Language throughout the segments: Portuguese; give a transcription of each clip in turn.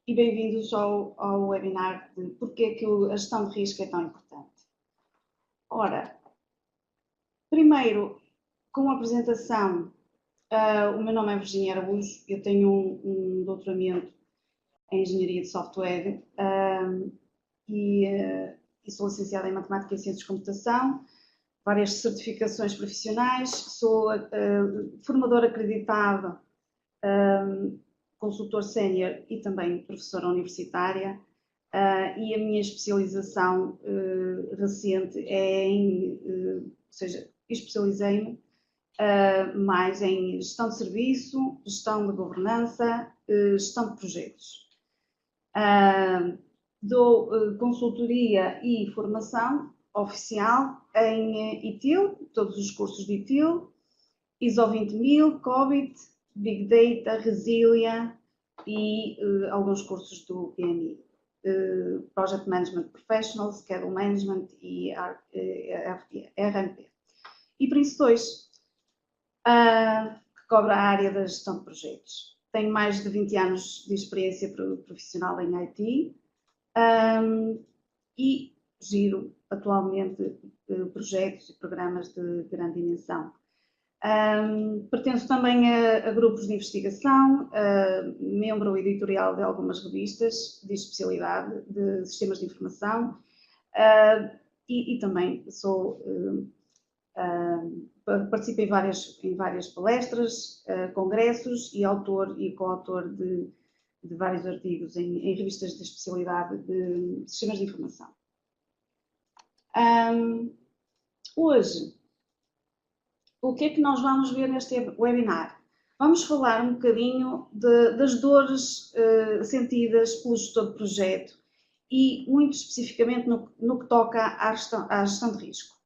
e bem-vindos ao webinar de porque é que a gestão de risco é tão importante. Ora, primeiro, com a apresentação, o meu nome é Virginia Araújo, eu tenho um doutoramento em Engenharia de Software e sou licenciada em Matemática e Ciências de Computação, várias certificações profissionais, sou formadora acreditada, consultor sénior e também professora universitária, e a minha especialização recente é ou seja, especializei-me mais em gestão de serviço, gestão de governança, gestão de projetos. Dou consultoria e formação oficial em ITIL, todos os cursos de ITIL, ISO 20000, COBIT, Big Data, Resilia e alguns cursos do PMI. Project Management Professional, Schedule Management e RMP. E Prince 2, que cobre a área da gestão de projetos. Tenho mais de 20 anos de experiência profissional em IT e giro atualmente projetos e programas de grande dimensão. Pertenço também a grupos de investigação, membro editorial de algumas revistas de especialidade de sistemas de informação e também participo em várias palestras, congressos e autor e coautor de vários artigos em revistas de especialidade de sistemas de informação. Hoje, o que é que nós vamos ver neste webinar? Vamos falar um bocadinho das dores sentidas pelo gestor de projeto e muito especificamente no que toca à gestão de risco.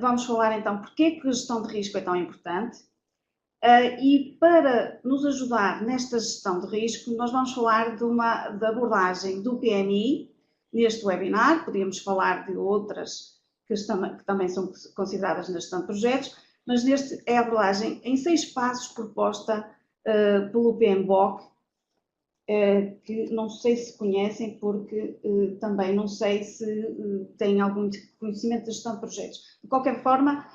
Vamos falar então porque é que a gestão de risco é tão importante e para nos ajudar nesta gestão de risco nós vamos falar da abordagem do PMI neste webinar, podemos falar de outras que também são consideradas na gestão de projetos, mas neste é a abordagem em 6 passos proposta pelo PMBOK, que não sei se conhecem, porque também não sei se têm algum conhecimento da gestão de projetos. De qualquer forma,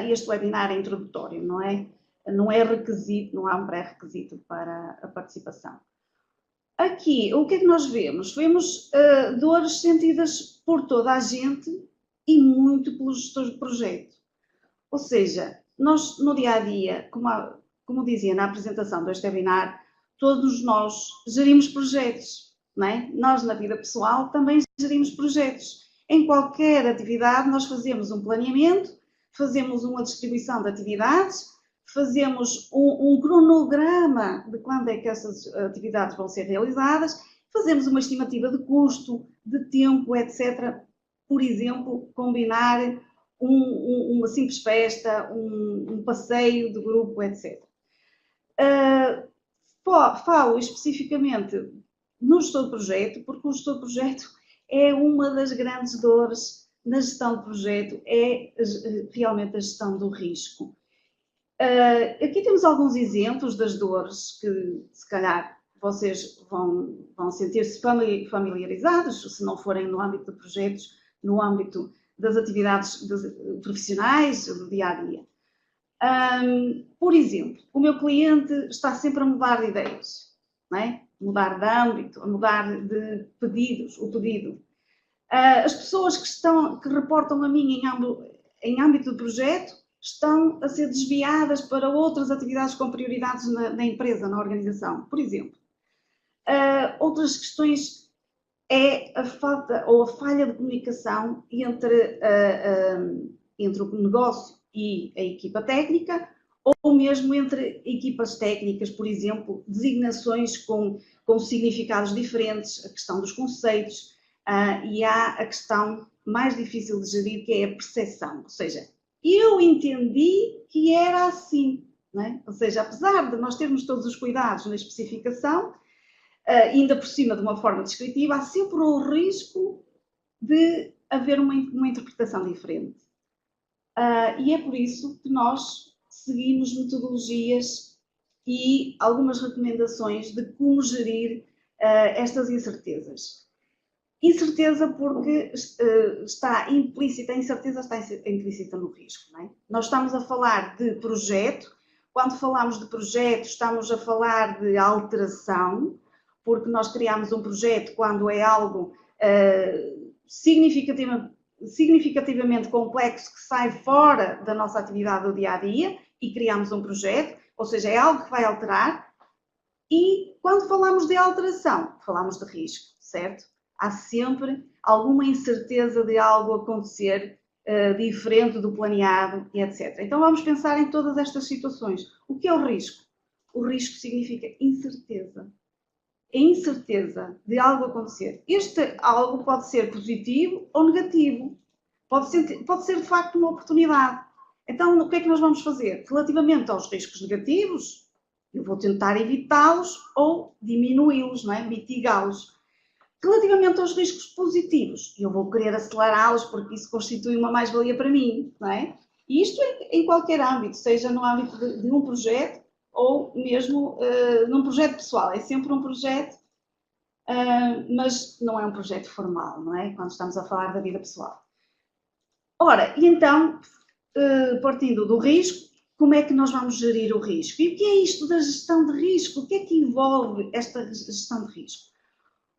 este webinar é introdutório, não é? Não é requisito, não há um pré-requisito para a participação. Aqui, o que é que nós vemos? Vemos dores sentidas por toda a gente e muito pelos gestores de projeto. Ou seja, nós no dia-a-dia, como dizia na apresentação deste webinar, todos nós gerimos projetos, não é? Nós na vida pessoal também gerimos projetos. Em qualquer atividade nós fazemos um planeamento, fazemos uma distribuição de atividades, fazemos um cronograma de quando é que essas atividades vão ser realizadas, fazemos uma estimativa de custo, de tempo, etc. Por exemplo, combinar uma simples festa, um passeio de grupo, etc. Falo especificamente no gestor de projeto, porque o gestor de projeto é uma das grandes dores na gestão de projeto, é realmente a gestão do risco. Aqui temos alguns exemplos das dores que, se calhar, vocês vão sentir-se familiarizados, se não forem no âmbito de projetos, no âmbito das atividades profissionais do dia-a-dia. Por exemplo, o meu cliente está sempre a mudar de ideias, não é? Mudar de âmbito, a mudar de pedidos, o pedido. As pessoas que reportam a mim em âmbito de projeto estão a ser desviadas para outras atividades com prioridades na empresa, na organização, por exemplo. Outras questões é a falta ou a falha de comunicação entre o negócio e a equipa técnica, ou mesmo entre equipas técnicas, por exemplo, designações com significados diferentes, a questão dos conceitos, e há a questão mais difícil de gerir, que é a percepção, ou seja, eu entendi que era assim, não é? Ou seja, apesar de nós termos todos os cuidados na especificação, ainda por cima de uma forma descritiva, há sempre o risco de haver uma interpretação diferente. E é por isso que nós seguimos metodologias e algumas recomendações de como gerir estas incertezas. Incerteza porque está implícita, a incerteza está implícita no risco. Não é? Nós estamos a falar de projeto, quando falamos de projeto estamos a falar de alteração, porque nós criamos um projeto quando é algo significativamente complexo que sai fora da nossa atividade do dia-a-dia e criamos um projeto, ou seja, é algo que vai alterar. E quando falamos de alteração, falamos de risco, certo? Há sempre alguma incerteza de algo acontecer diferente do planeado e etc. Então vamos pensar em todas estas situações. O que é o risco? O risco significa incerteza. A incerteza de algo acontecer. Este algo pode ser positivo ou negativo. Pode ser de facto uma oportunidade. Então o que é que nós vamos fazer? Relativamente aos riscos negativos, eu vou tentar evitá-los ou diminuí-los, não é? Mitigá-los. Relativamente aos riscos positivos, eu vou querer acelerá-los porque isso constitui uma mais-valia para mim, não é? E isto em qualquer âmbito, seja no âmbito de um projeto ou mesmo num projeto pessoal. É sempre um projeto, mas não é um projeto formal, não é? Quando estamos a falar da vida pessoal. Ora, e então, partindo do risco, como é que nós vamos gerir o risco? E o que é isto da gestão de risco? O que é que envolve esta gestão de risco?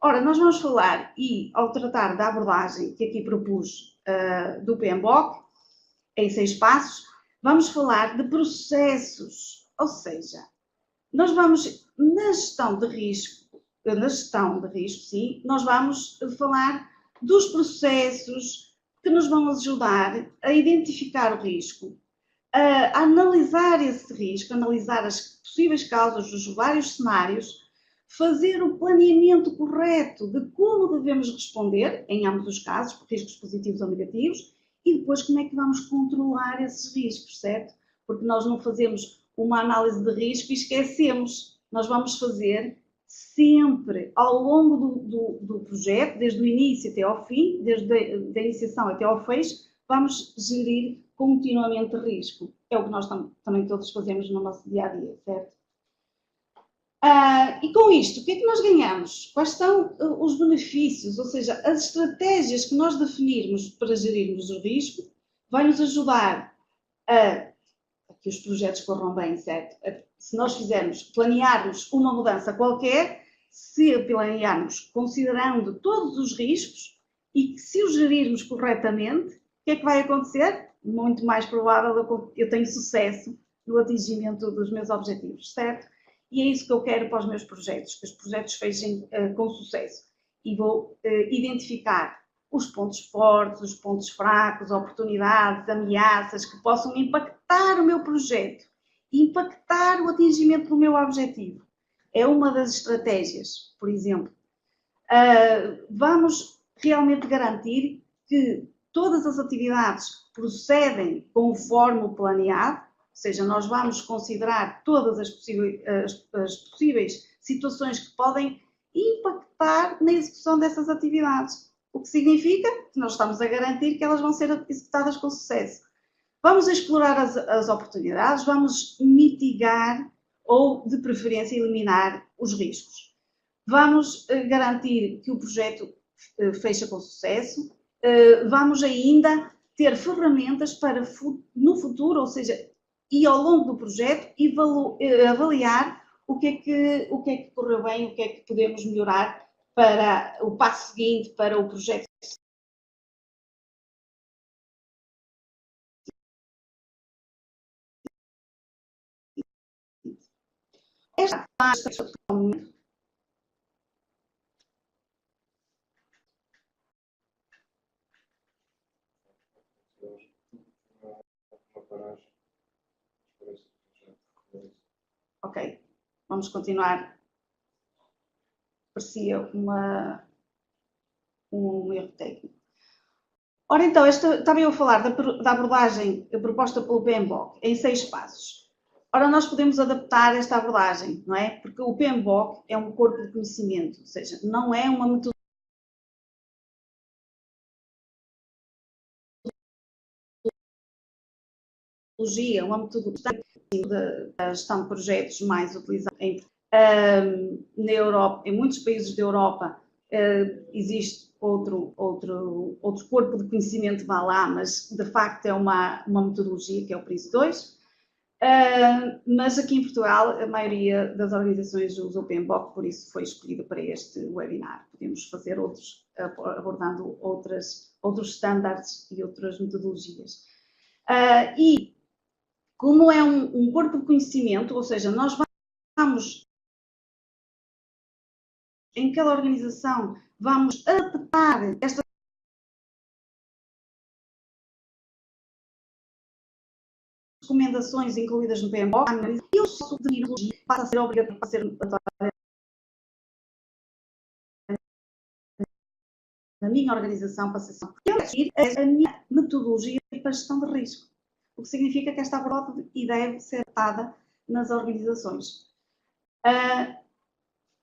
Ora, nós vamos falar, e ao tratar da abordagem que aqui propus do PMBOK, em 6 passos, vamos falar de processos, ou seja, nós vamos, na gestão de risco, sim, nós vamos falar dos processos que nos vão ajudar a identificar o risco, a analisar esse risco, analisar as possíveis causas dos vários cenários, fazer o planeamento correto de como devemos responder, em ambos os casos, por riscos positivos ou negativos, e depois como é que vamos controlar esses riscos, certo? Porque nós não fazemos uma análise de risco e esquecemos. Nós vamos fazer sempre, ao longo do projeto, desde o início até ao fim, desde a iniciação até ao fecho, vamos gerir continuamente risco. É o que nós também todos fazemos no nosso dia-a-dia, certo? E com isto, o que é que nós ganhamos? Quais são os benefícios, ou seja, as estratégias que nós definirmos para gerirmos o risco vai nos ajudar a que os projetos corram bem, certo? Se nós planearmos uma mudança qualquer, se planearmos considerando todos os riscos e que se os gerirmos corretamente, o que é que vai acontecer? Muito mais provável eu tenho sucesso no atingimento dos meus objetivos, certo? E é isso que eu quero para os meus projetos, que os projetos fechem com sucesso. E vou identificar os pontos fortes, os pontos fracos, oportunidades, ameaças que possam impactar o meu projeto, impactar o atingimento do meu objetivo. É uma das estratégias, por exemplo. Vamos realmente garantir que todas as atividades procedem conforme o planeado, ou seja, nós vamos considerar todas as possíveis situações que podem impactar na execução dessas atividades. O que significa que nós estamos a garantir que elas vão ser executadas com sucesso. Vamos explorar as oportunidades, vamos mitigar ou, de preferência, eliminar os riscos. Vamos garantir que o projeto fecha com sucesso. Vamos ainda ter ferramentas para, no futuro, ou seja, e ao longo do projeto, avaliar o que é que correu bem, o que é que podemos melhorar para o passo seguinte, para o projeto. Esta Ok, vamos continuar. Parecia um erro técnico. Ora então, estava eu a falar da abordagem proposta pelo PMBOK em 6 passos. Ora, nós podemos adaptar esta abordagem, não é? Porque o PMBOK é um corpo de conhecimento, ou seja, não é uma metodologia, uma metodologia da gestão de projetos mais utilizada. Na Europa, em muitos países da Europa, existe outro corpo de conhecimento, vá lá, mas de facto é uma metodologia que é o PRINCE2. Mas aqui em Portugal a maioria das organizações usa o PMBOK, por isso foi escolhido para este webinar. Podemos fazer outros, abordando outros standards e outras metodologias. E como é um corpo de conhecimento, ou seja, nós vamos, em cada organização, vamos adaptar esta recomendações incluídas no PMBOK, e o uso de metodologia passa a ser obrigatório, para ser obrigatório na minha organização, para ser a minha metodologia para gestão de risco, o que significa que esta pode e deve ser adotada nas organizações.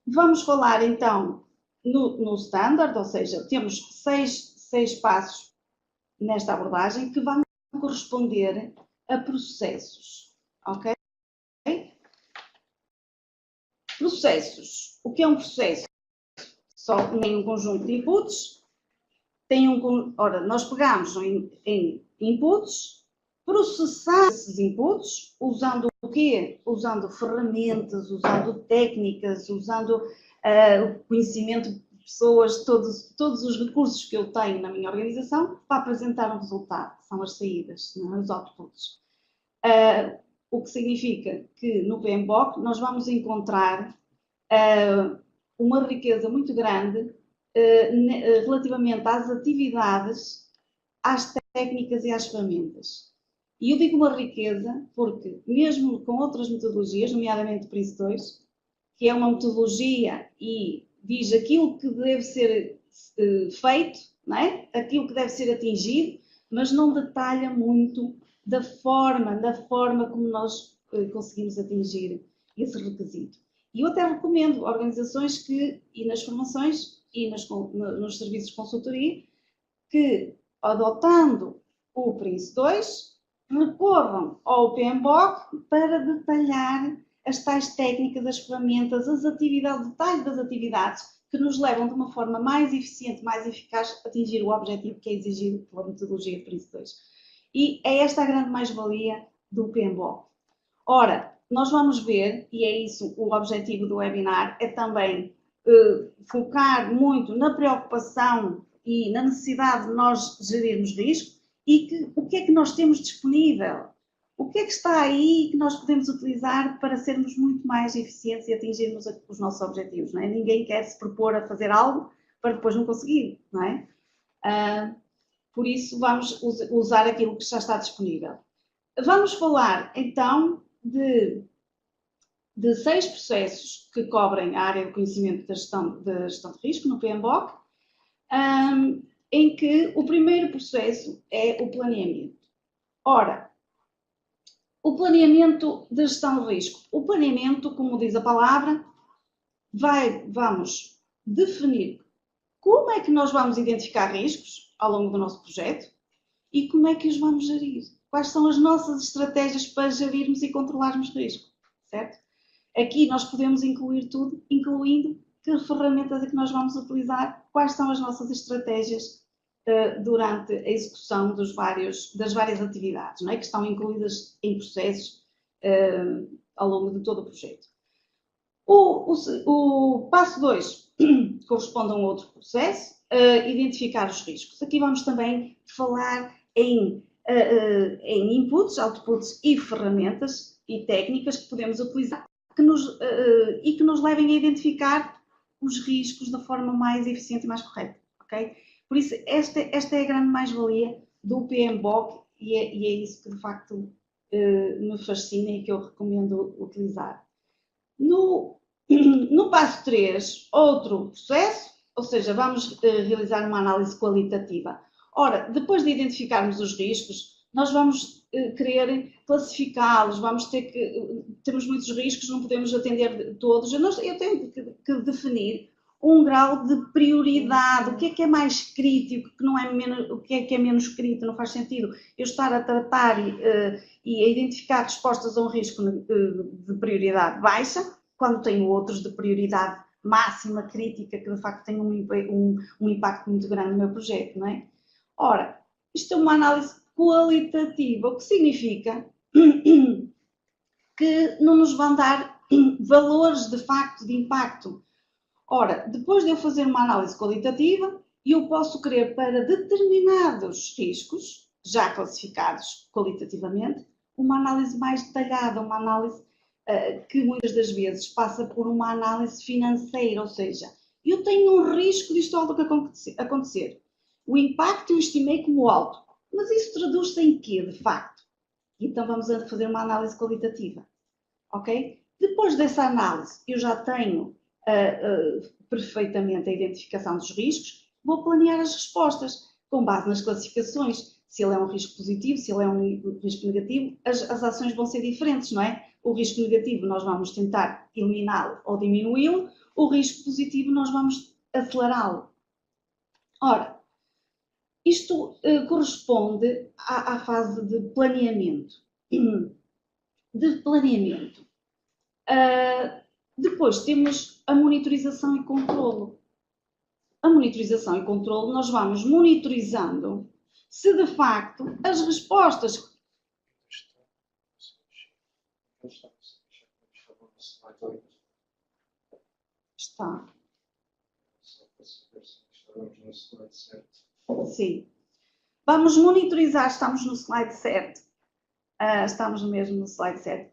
Vamos falar então no standard, ou seja, temos seis passos nesta abordagem que vão corresponder a processos, ok? Processos. O que é um processo? Só tem um conjunto de inputs, ora, nós pegamos em inputs, processamos esses inputs, usando o quê? Usando ferramentas, usando técnicas, usando o conhecimento de pessoas, todos os recursos que eu tenho na minha organização para apresentar um resultado, são as saídas, não é? Os outputs. O que significa que no PMBOK nós vamos encontrar uma riqueza muito grande relativamente às atividades, às técnicas e às ferramentas. E eu digo uma riqueza porque, mesmo com outras metodologias, nomeadamente PRINCE2, que é uma metodologia e diz aquilo que deve ser feito, não é? Aquilo que deve ser atingido, mas não detalha muito da forma como nós conseguimos atingir esse requisito. E eu até recomendo organizações que, e nas formações e nos serviços de consultoria, que, adotando o PRINCE2, recorram ao PMBOK para detalhar as tais técnicas, as ferramentas, as atividades, detalhes das atividades que nos levam de uma forma mais eficiente, mais eficaz a atingir o objetivo que é exigido pela metodologia de PRINCE2. E é esta a grande mais-valia do PMBOK. Ora, nós vamos ver, e é isso o objetivo do webinar, é também focar muito na preocupação e na necessidade de nós gerirmos risco e o que é que nós temos disponível, o que é que está aí que nós podemos utilizar para sermos muito mais eficientes e atingirmos os nossos objetivos, não é? Ninguém quer se propor a fazer algo para depois não conseguir, não é? Por isso vamos usar aquilo que já está disponível. Vamos falar então de 6 processos que cobrem a área de conhecimento da gestão de risco no PMBOK, em que o primeiro processo é o planeamento. Ora, o planeamento da gestão de risco. O planeamento, como diz a palavra, vamos definir como é que nós vamos identificar riscos ao longo do nosso projeto e como é que os vamos gerir. Quais são as nossas estratégias para gerirmos e controlarmos risco, certo? Aqui nós podemos incluir tudo, incluindo que ferramentas é que nós vamos utilizar, quais são as nossas estratégias durante a execução das várias atividades, não é? Que estão incluídas em processos ao longo de todo o projeto. O passo 2 corresponde a um outro processo, identificar os riscos. Aqui vamos também falar em inputs, outputs e ferramentas e técnicas que podemos utilizar e que nos levem a identificar os riscos da forma mais eficiente e mais correta, ok? Por isso, esta é a grande mais-valia do PMBOK e é isso que, de facto, me fascina e que eu recomendo utilizar. No passo 3, outro processo, ou seja, vamos realizar uma análise qualitativa. Ora, depois de identificarmos os riscos, nós vamos querer classificá-los, temos muitos riscos, não podemos atender todos. Eu tenho que definir um grau de prioridade, o que é mais crítico, o que é menos crítico, não faz sentido eu estar a tratar e a identificar respostas a um risco de prioridade baixa, quando tenho outros de prioridade máxima, crítica, que de facto têm um impacto muito grande no meu projeto, não é? Ora, isto é uma análise qualitativa, o que significa que não nos vão dar valores de facto de impacto. Ora, depois de eu fazer uma análise qualitativa, eu posso querer para determinados riscos, já classificados qualitativamente, uma análise mais detalhada, uma análise que muitas das vezes passa por uma análise financeira, ou seja, eu tenho um risco disto algo que acontecer. O impacto eu estimei como alto, mas isso traduz-se em quê, de facto? Então vamos fazer uma análise qualitativa, ok? Depois dessa análise, eu já tenho perfeitamente a identificação dos riscos, vou planear as respostas com base nas classificações. Se ele é um risco positivo, se ele é um risco negativo, as ações vão ser diferentes, não é? O risco negativo nós vamos tentar eliminá-lo ou diminuí-lo, o risco positivo nós vamos acelerá-lo. Ora, isto corresponde à fase de planeamento. Depois temos a monitorização e controlo. A monitorização e controlo, nós vamos monitorizando se de facto as respostas... Está. Sim. Vamos monitorizar, estamos no slide certo. Estamos mesmo no slide certo.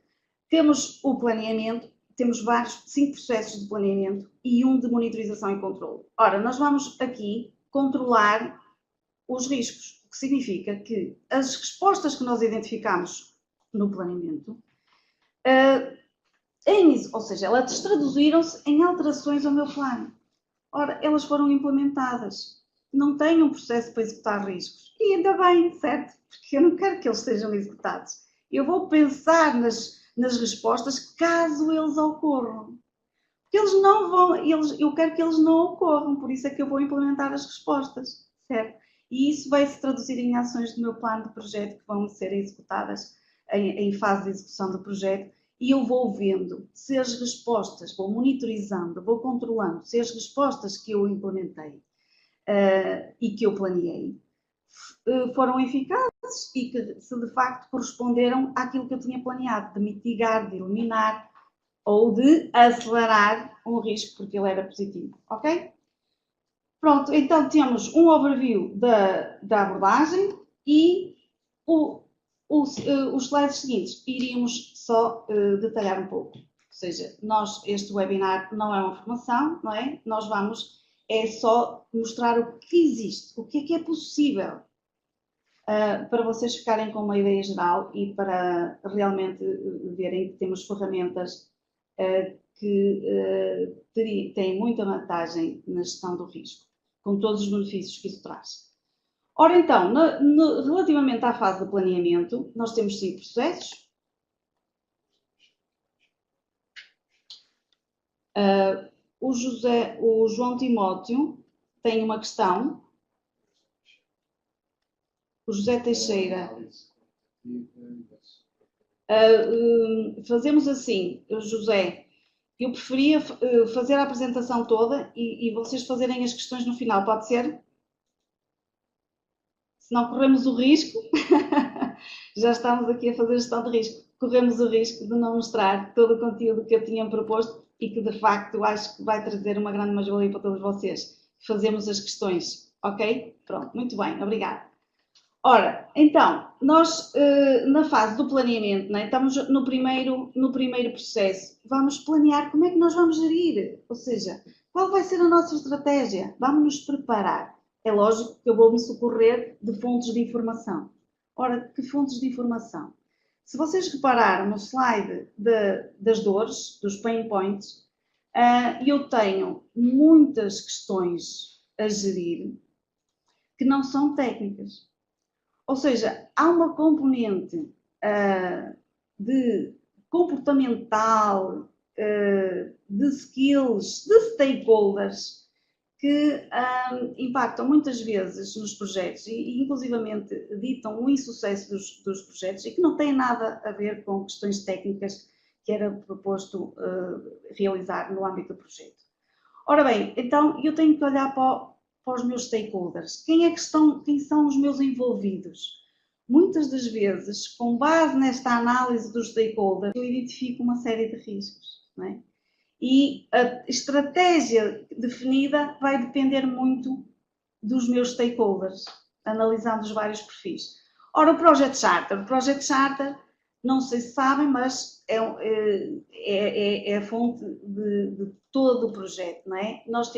Temos o planeamento, temos 5 processos de planeamento e um de monitorização e controle. Ora, nós vamos aqui controlar os riscos, o que significa que as respostas que nós identificamos no planeamento, ou seja, elas traduziram-se em alterações ao meu plano. Ora, elas foram implementadas. Não tenho um processo para executar riscos. E ainda bem, certo? Porque eu não quero que eles sejam executados. Eu vou pensar nas respostas caso eles ocorram. Porque eles não vão, eu quero que eles não ocorram, por isso é que eu vou implementar as respostas, certo? E isso vai se traduzir em ações do meu plano de projeto que vão ser executadas em fase de execução do projeto, e eu vou vendo se as respostas, vou monitorizando, vou controlando se as respostas que eu implementei e que eu planeei foram eficazes e que se de facto corresponderam àquilo que eu tinha planeado, de mitigar, de eliminar ou de acelerar um risco porque ele era positivo, ok? Pronto, então temos um overview da abordagem e os slides seguintes iríamos só detalhar um pouco. Ou seja, este webinar não é uma formação, não é? Nós vamos só mostrar o que existe, o que é possível, para vocês ficarem com uma ideia geral e para realmente verem que temos ferramentas que têm muita vantagem na gestão do risco, com todos os benefícios que isso traz. Ora então, relativamente à fase de planeamento, nós temos 5 processos. O João Timóteo tem uma questão. O José Teixeira. Fazemos assim, José, eu preferia fazer a apresentação toda e vocês fazerem as questões no final, pode ser? Se não corremos o risco, já estamos aqui a fazer gestão de risco, corremos o risco de não mostrar todo o conteúdo que eu tinha proposto e que de facto acho que vai trazer uma grande mais-valia para todos vocês. Fazemos as questões, ok? Pronto, muito bem, obrigada. Ora, então, nós na fase do planeamento, né, estamos no primeiro processo, vamos planear como é que nós vamos gerir, ou seja, qual vai ser a nossa estratégia, vamos nos preparar. É lógico que eu vou me socorrer de fontes de informação. Ora, que fontes de informação? Se vocês repararam no slide das dores, dos pain points, eu tenho muitas questões a gerir que não são técnicas. Ou seja, há uma componente de comportamental, de skills, de stakeholders que impactam muitas vezes nos projetos e inclusivamente ditam o insucesso dos projetos e que não têm nada a ver com questões técnicas que era proposto realizar no âmbito do projeto. Ora bem, então eu tenho que olhar para os meus stakeholders. Quem são os meus envolvidos? Muitas das vezes, com base nesta análise dos stakeholders, eu identifico uma série de riscos, não é? E a estratégia definida vai depender muito dos meus stakeholders, analisando os vários perfis. Ora, o Project Charter, não sei se sabem, mas é a fonte de todo o projeto, não é? Nós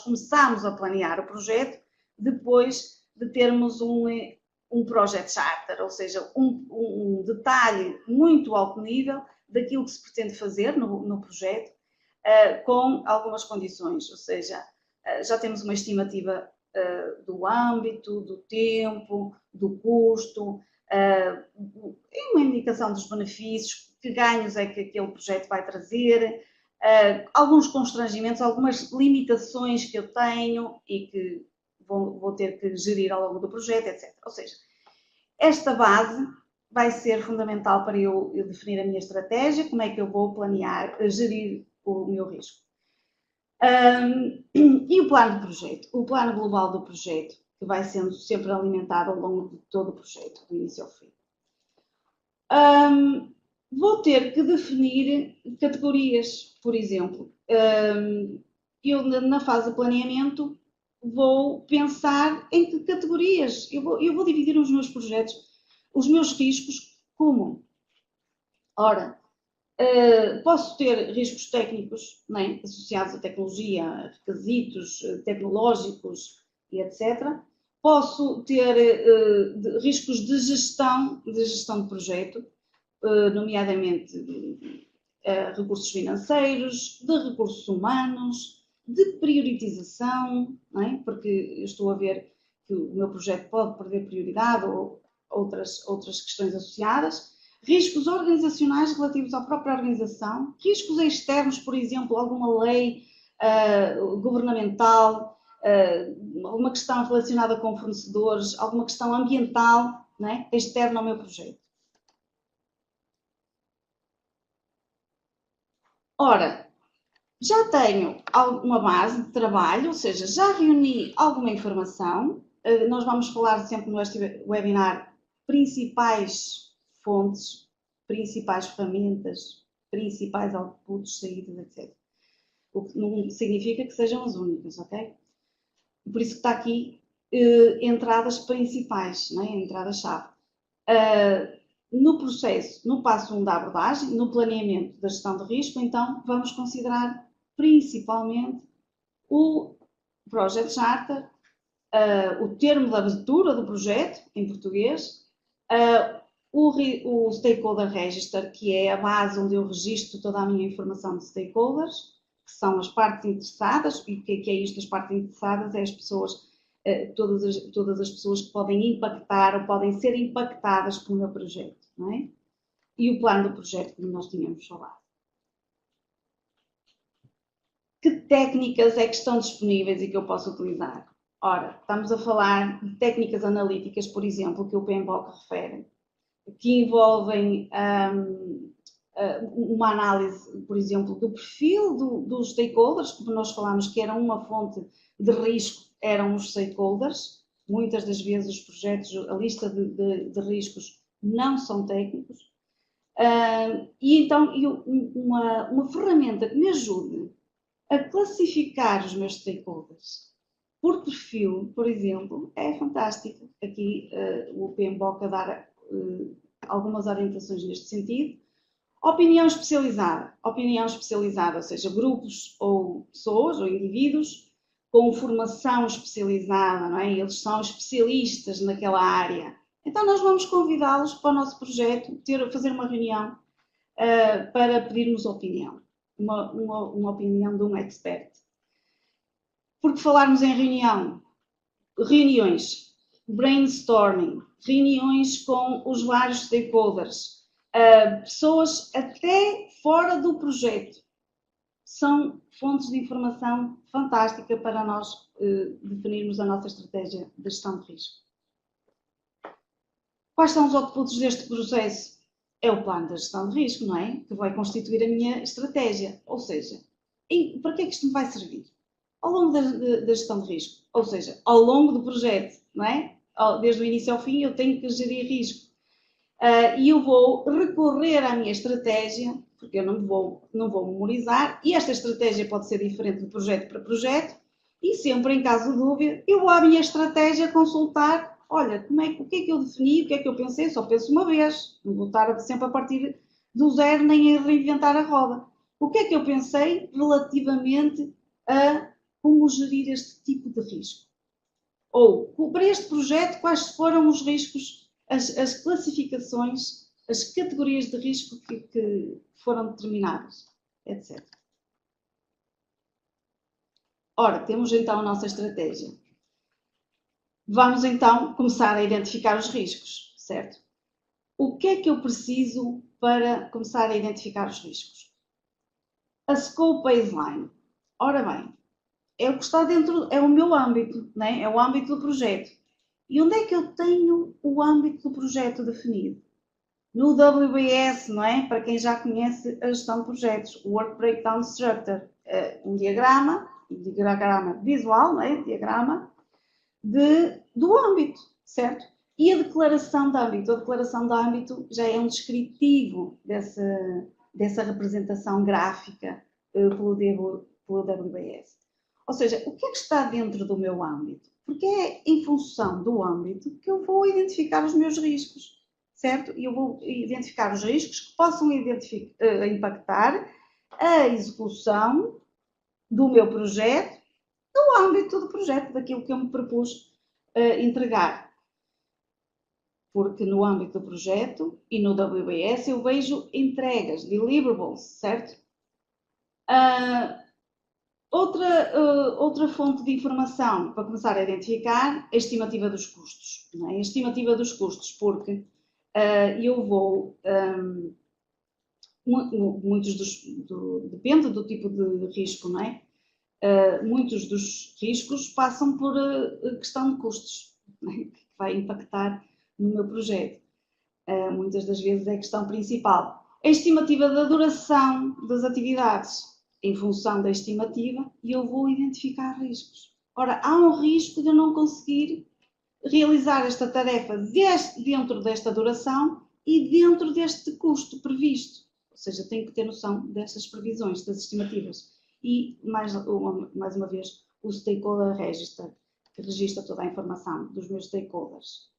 começamos a planear o projeto depois de termos um Project Charter, ou seja, um detalhe muito alto nível daquilo que se pretende fazer no projeto, com algumas condições, ou seja, já temos uma estimativa do âmbito, do tempo, do custo, uma indicação dos benefícios, que ganhos é que aquele projeto vai trazer, alguns constrangimentos, algumas limitações que eu tenho e que vou ter que gerir ao longo do projeto, etc. Ou seja, esta base vai ser fundamental para eu definir a minha estratégia, como é que eu vou planear, gerir o meu risco. E o plano de projeto? O plano global do projeto, que vai sendo sempre alimentado ao longo de todo o projeto, do início ao fim. Vou ter que definir categorias, por exemplo. Eu, na fase de planeamento, vou pensar em que categorias. Eu vou dividir os meus projetos, os meus riscos, como? Ora, posso ter riscos técnicos, não é? Associados à tecnologia, requisitos tecnológicos e etc. Posso ter riscos de gestão de projeto, nomeadamente recursos financeiros, de recursos humanos, de priorização, não é? Porque eu estou a ver que o meu projeto pode perder prioridade ou outras questões associadas. Riscos organizacionais relativos à própria organização, riscos externos, por exemplo, alguma lei governamental, alguma questão relacionada com fornecedores, alguma questão ambiental, não é? Externa ao meu projeto. Ora, já tenho uma base de trabalho, ou seja, já reuni alguma informação. Nós vamos falar sempre neste webinar principais fontes, principais ferramentas, principais outputs, saídas, etc. O que não significa que sejam as únicas, ok? Por isso que está aqui entradas principais, não é? Entrada-chave. No processo, no passo 1 da abordagem, no planeamento da gestão de risco, então vamos considerar principalmente o Project Charter, o termo de abertura do projeto, em português, o Stakeholder Register, que é a base onde eu registro toda a minha informação de stakeholders, que são as partes interessadas. E o que é isto, as partes interessadas? É as pessoas, todas as pessoas que podem impactar ou podem ser impactadas pelo meu projeto, não é? E o plano do projeto, como nós tínhamos falado. Que técnicas é que estão disponíveis e que eu posso utilizar? Ora, estamos a falar de técnicas analíticas, por exemplo, que o PMBOK refere, que envolvem uma análise, por exemplo, do perfil dos stakeholders, como nós falámos que era uma fonte de risco, eram os stakeholders. Muitas das vezes os projetos, a lista de riscos não são técnicos. E então, uma ferramenta que me ajude a classificar os meus stakeholders por perfil, por exemplo, é fantástico. Aqui o PMBOK a dar algumas orientações neste sentido. Opinião especializada, ou seja, grupos ou pessoas ou indivíduos com formação especializada, não é? Eles são especialistas naquela área. Então nós vamos convidá-los para o nosso projeto, fazer uma reunião para pedirmos opinião, uma opinião de um expert. Porque falarmos em reuniões, brainstorming, reuniões com os vários stakeholders, pessoas até fora do projeto, são fontes de informação fantástica para nós definirmos a nossa estratégia de gestão de risco. Quais são os outputs deste processo? é o plano da gestão de risco, não é? Que vai constituir a minha estratégia. Ou seja, para que é que isto me vai servir? Ao longo da gestão de risco. Ou seja, ao longo do projeto, não é? Desde o início ao fim eu tenho que gerir risco. E eu vou recorrer à minha estratégia, porque eu não vou memorizar, e esta estratégia pode ser diferente de projeto para projeto, e sempre, em caso de dúvida, eu vou à minha estratégia consultar, olha, o que é que eu defini, o que é que eu pensei, só penso uma vez, não vou estar sempre a partir do zero nem a reinventar a roda. O que é que eu pensei relativamente a como gerir este tipo de risco? Ou, para este projeto, quais foram os riscos, as classificações, as categorias de risco que foram determinadas, etc. Ora, temos então a nossa estratégia. Vamos então começar a identificar os riscos, certo? O que é que eu preciso para começar a identificar os riscos? A Scope Baseline. Ora bem, é o que está dentro, é o meu âmbito, né? É o âmbito do projeto. E onde é que eu tenho o âmbito do projeto definido? No WBS, não é? Para quem já conhece a gestão de projetos, o Work Breakdown Structure, um diagrama visual, não é? Diagrama do âmbito, certo? E a declaração de âmbito? A declaração de âmbito já é um descritivo dessa representação gráfica pelo WBS. Ou seja, o que é que está dentro do meu âmbito? Porque é em função do âmbito que eu vou identificar os meus riscos, certo? E eu vou identificar os riscos que possam impactar a execução do meu projeto no âmbito do projeto, daquilo que eu me propus entregar. Porque no âmbito do projeto e no WBS eu vejo entregas, deliverables, certo? Outra fonte de informação para começar a identificar é a estimativa dos custos. Não é? A estimativa dos custos, porque eu vou. Depende do tipo de risco, não é? Muitos dos riscos passam por questão de custos, não é? Que vai impactar no meu projeto. Muitas das vezes é a questão principal. A estimativa da duração das atividades. Em função da estimativa, eu vou identificar riscos. Ora, há um risco de eu não conseguir realizar esta tarefa dentro desta duração e dentro deste custo previsto. Ou seja, tenho que ter noção destas previsões, das estimativas. E, mais uma vez, o Stakeholder Register, que registra toda a informação dos meus stakeholders.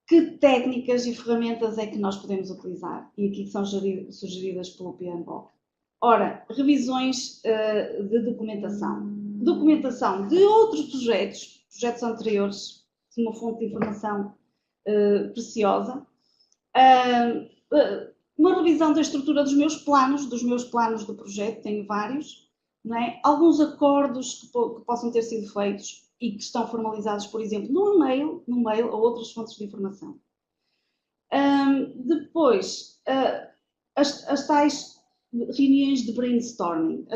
Que técnicas e ferramentas é que nós podemos utilizar? E aqui são sugeridas pelo PMBOK. Ora, revisões de documentação. Documentação de outros projetos anteriores, uma fonte de informação preciosa. Uma revisão da estrutura dos meus planos do projeto, tenho vários. Não é? Alguns acordos que possam ter sido feitos e que estão formalizados, por exemplo, no e-mail ou outras fontes de informação. Depois, as tais reuniões de brainstorming.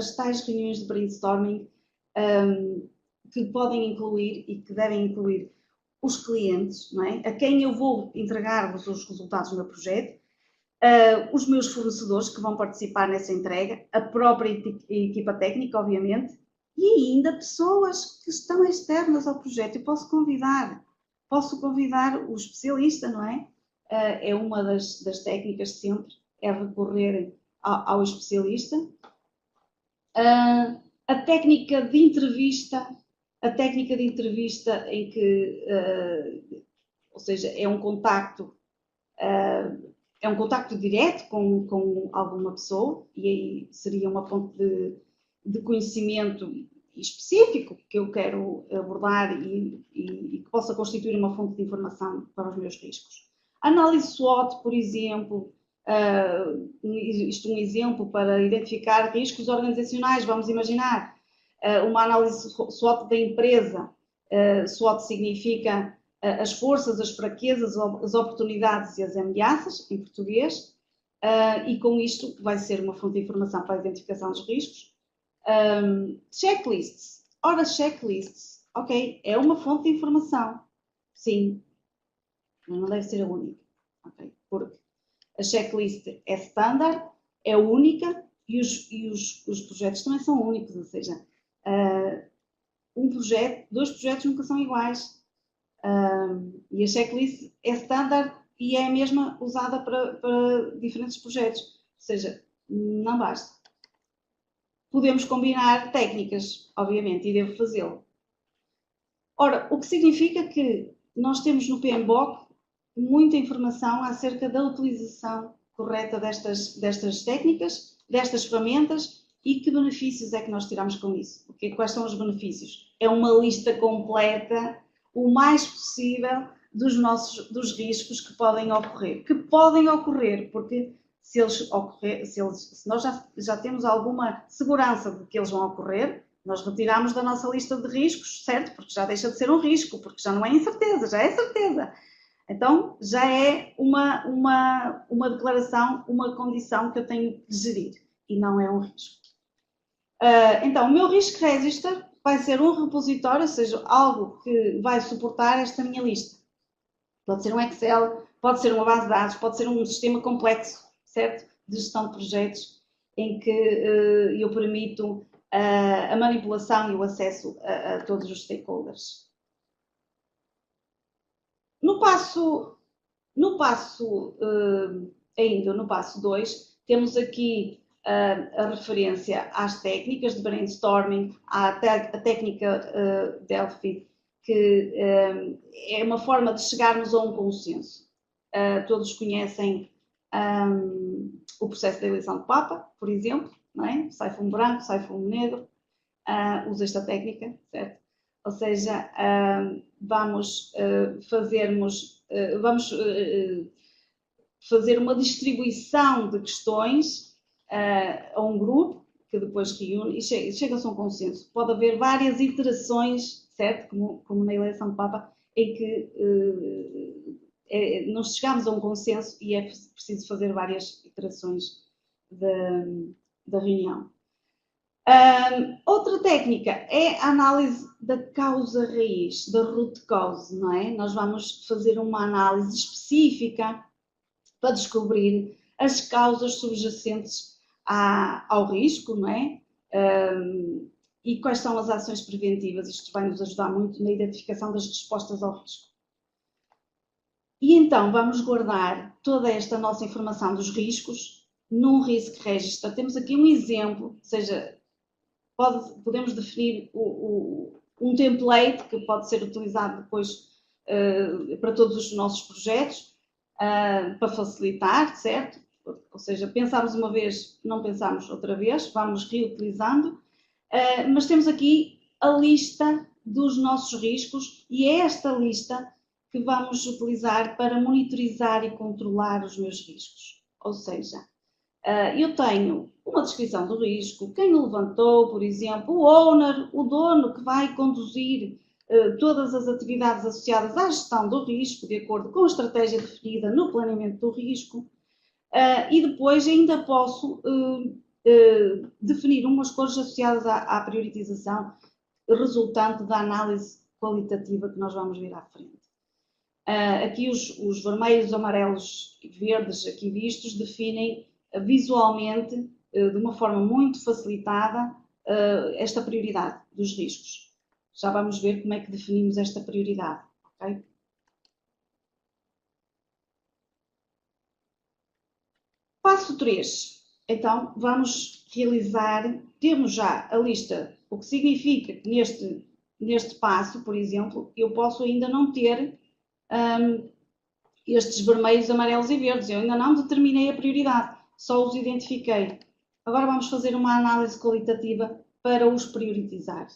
Que podem incluir e que devem incluir os clientes, não é? A quem eu vou entregar os resultados do meu projeto, os meus fornecedores que vão participar nessa entrega, a própria equipa técnica, obviamente, e ainda pessoas que estão externas ao projeto. Eu posso convidar o especialista, não é? É uma das técnicas sempre, é recorrer ao especialista. A técnica de entrevista em que, ou seja, é um contacto direto com alguma pessoa, e aí seria uma fonte de conhecimento específico que eu quero abordar e que possa constituir uma fonte de informação para os meus riscos. Análise SWOT, por exemplo, isto é um exemplo para identificar riscos organizacionais. Vamos imaginar uma análise SWOT da empresa. SWOT significa as forças, as fraquezas, as oportunidades e as ameaças, em português, e com isto vai ser uma fonte de informação para a identificação dos riscos. Checklists. Ora, checklists, ok, é uma fonte de informação, sim, mas não deve ser a única, ok, porque A checklist é standard, é única e os projetos também são únicos, ou seja, dois projetos nunca são iguais. E a checklist é standard e é a mesma usada para diferentes projetos, ou seja, não basta. Podemos combinar técnicas, obviamente, e devo fazê-lo. Ora, o que significa que nós temos no PMBOK muita informação acerca da utilização correta destas técnicas, destas ferramentas e que benefícios é que nós tiramos com isso. Quais são os benefícios? É uma lista completa, o mais possível, dos riscos que podem ocorrer. Porque se nós já temos alguma segurança de que eles vão ocorrer, nós retiramos da nossa lista de riscos, certo? Porque já deixa de ser um risco, porque já não é incerteza, já é certeza. Então, já é uma declaração, uma condição que eu tenho de gerir e não é um risco. Então, o meu Risk Register vai ser um repositório, ou seja, algo que vai suportar esta minha lista. Pode ser um Excel, pode ser uma base de dados, pode ser um sistema complexo, certo? De gestão de projetos, em que eu permito a manipulação e o acesso a todos os stakeholders. Ainda no passo 2, temos aqui a referência às técnicas de brainstorming, à técnica Delphi, que é uma forma de chegarmos a um consenso. Todos conhecem o processo da eleição de Papa, por exemplo, não é? Sai fumo branco, sai fumo negro, usa esta técnica, certo? Ou seja, vamos fazer uma distribuição de questões a um grupo que depois reúne e chega-se a um consenso. Pode haver várias iterações, certo? Como na eleição de Papa, em que nós chegamos a um consenso e é preciso fazer várias iterações da reunião. Outra técnica é a análise da causa raiz, da root cause, não é? Nós vamos fazer uma análise específica para descobrir as causas subjacentes ao risco, não é? E quais são as ações preventivas. Isto vai nos ajudar muito na identificação das respostas ao risco. E então vamos guardar toda esta nossa informação dos riscos num Risk Register. Temos aqui um exemplo, ou seja, podemos definir um template que pode ser utilizado depois para todos os nossos projetos, para facilitar, certo? Ou seja, pensamos uma vez, não pensamos outra vez, vamos reutilizando, mas temos aqui a lista dos nossos riscos e é esta lista que vamos utilizar para monitorizar e controlar os meus riscos. Ou seja, eu tenho uma descrição do risco, quem o levantou, por exemplo, o owner, o dono que vai conduzir todas as atividades associadas à gestão do risco, de acordo com a estratégia definida no planeamento do risco, e depois ainda posso definir umas cores associadas à priorização resultante da análise qualitativa que nós vamos ver à frente. Aqui os vermelhos, amarelos e verdes aqui vistos definem visualmente, de uma forma muito facilitada, esta prioridade dos riscos. Já vamos ver como é que definimos esta prioridade, ok? Passo 3. Então, vamos realizar, temos já a lista, o que significa que neste passo, por exemplo, eu posso ainda não ter estes vermelhos, amarelos e verdes. Eu ainda não determinei a prioridade, só os identifiquei. Agora vamos fazer uma análise qualitativa para os priorizar.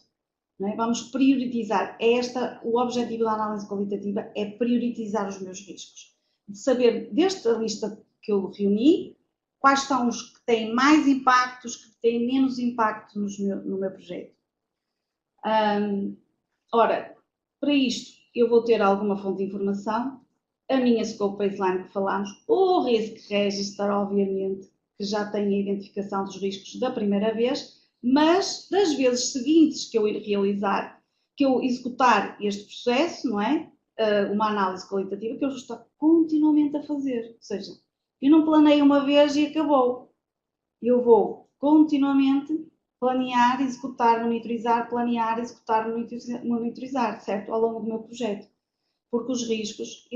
Não é? Vamos priorizar. O objetivo da análise qualitativa é priorizar os meus riscos. De saber, desta lista que eu reuni, quais são os que têm mais impactos, que têm menos impacto no meu projeto. Ora, para isto, eu vou ter alguma fonte de informação, a minha Scope Baseline que falámos, o Risk Register, obviamente, que já tem a identificação dos riscos da primeira vez, mas das vezes seguintes que eu ir realizar, que eu executar este processo, não é? Uma análise qualitativa que eu vou estar continuamente a fazer. Ou seja, Eu não planeio uma vez e acabou. Eu vou continuamente planear, executar, monitorizar, planear, executar, monitorizar, certo? Ao longo do meu projeto. Porque os riscos,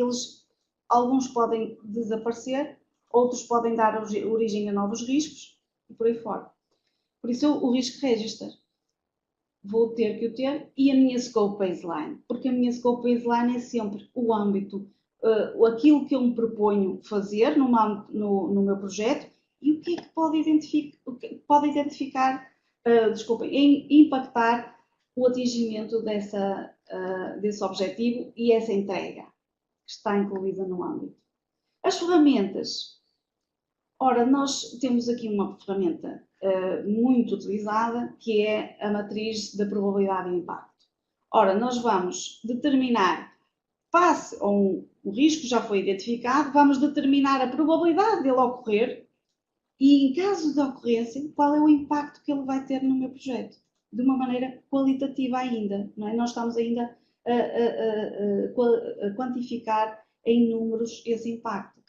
alguns podem desaparecer, outros podem dar origem a novos riscos e por aí fora. Por isso, o Risk Register vou ter que o ter e a minha Scope Baseline, porque a minha Scope Baseline é sempre o âmbito, aquilo que eu me proponho fazer no meu projeto e o que é que pode identificar, impactar o atingimento desse objetivo e essa entrega que está incluída no âmbito. As ferramentas. Ora, nós temos aqui uma ferramenta muito utilizada, que é a matriz da probabilidade de impacto. Ora, nós vamos determinar, face a um risco já foi identificado, vamos determinar a probabilidade dele ocorrer e, em caso de ocorrência, qual é o impacto que ele vai ter no meu projeto, de uma maneira qualitativa ainda. Não é? Nós estamos ainda a quantificar em números esse impacto.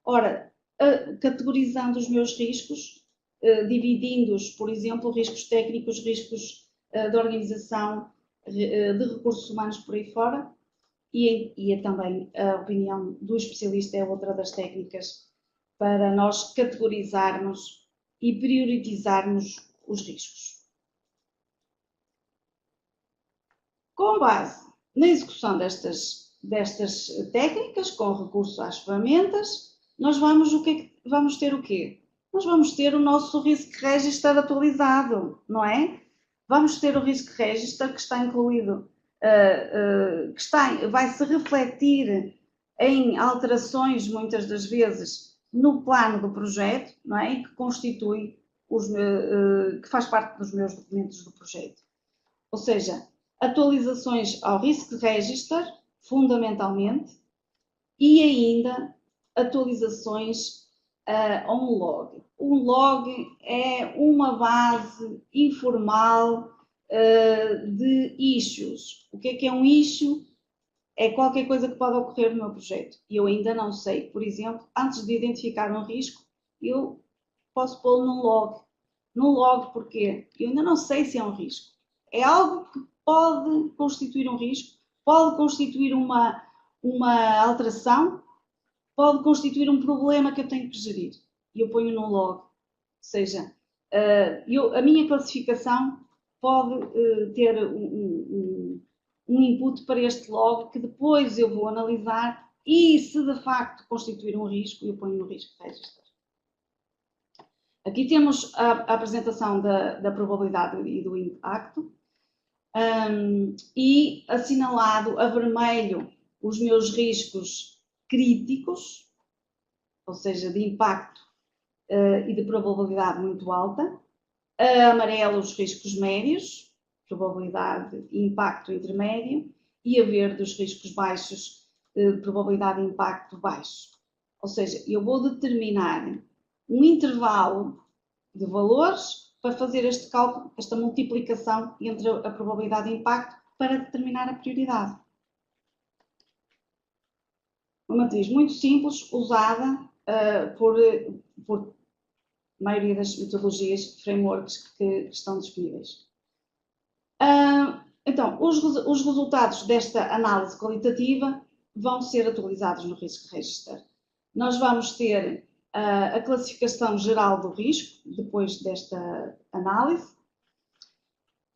Ora, categorizando os meus riscos, dividindo-os, por exemplo, riscos técnicos, riscos de organização, de recursos humanos por aí fora, e também a opinião do especialista é outra das técnicas para nós categorizarmos e priorizarmos os riscos. Com base na execução destas técnicas, com recurso às ferramentas, nós vamos ter o quê? Nós vamos ter o nosso Risk Register atualizado, não é? Vamos ter o Risk Register que está incluído, vai se refletir em alterações, muitas das vezes, no plano do projeto, não é? Que constitui, que faz parte dos meus documentos do projeto. Ou seja, atualizações ao Risk Register, fundamentalmente, e ainda atualizações a um log. Um log é uma base informal de issues. O que é um issue? É qualquer coisa que pode ocorrer no meu projeto. E eu ainda não sei, por exemplo, antes de identificar um risco, eu posso pô-lo num log. Num log porquê? Eu ainda não sei se é um risco. É algo que pode constituir um risco, pode constituir uma alteração, pode constituir um problema que eu tenho que gerir. E eu ponho num log. Ou seja, a minha classificação pode ter um input para este log que depois eu vou analisar e, se de facto constituir um risco, eu ponho no Risk Register. Aqui temos a apresentação da probabilidade e do impacto e assinalado a vermelho os meus riscos críticos, ou seja, de impacto e de probabilidade muito alta, a amarelo os riscos médios, probabilidade e impacto intermédio, e a verde os riscos baixos, probabilidade e impacto baixo. Ou seja, eu vou determinar um intervalo de valores para fazer este cálculo, esta multiplicação entre a probabilidade e impacto para determinar a prioridade. Uma matriz muito simples, usada por maioria das metodologias, frameworks que estão disponíveis. Então, os resultados desta análise qualitativa vão ser atualizados no Risk Register. Nós vamos ter a classificação geral do risco, depois desta análise,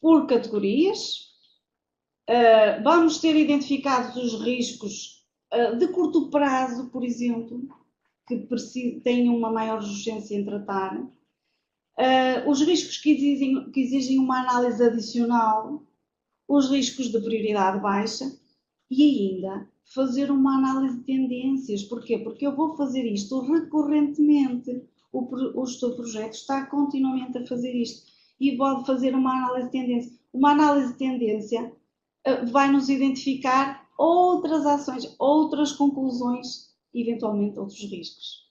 por categorias. Vamos ter identificados os riscos de curto prazo, por exemplo, que têm uma maior urgência em tratar. Os riscos que exigem uma análise adicional, os riscos de prioridade baixa e ainda fazer uma análise de tendências. Porquê? Porque eu vou fazer isto recorrentemente. O gestor de projeto está continuamente a fazer isto e vou fazer uma análise de tendência. Uma análise de tendência vai nos identificar outras ações, outras conclusões, eventualmente outros riscos.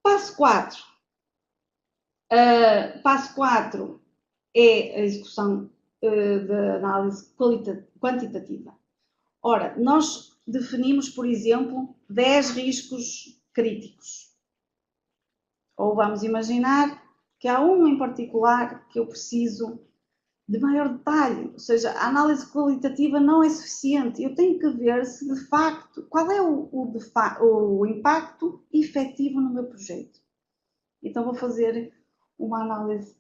Passo 4. Passo 4 é a execução da análise quantitativa. Ora, nós definimos, por exemplo, 10 riscos críticos. Ou vamos imaginar que há um em particular que eu preciso de maior detalhe, ou seja, a análise qualitativa não é suficiente. Eu tenho que ver se de facto, qual é o impacto efetivo no meu projeto. Então vou fazer uma análise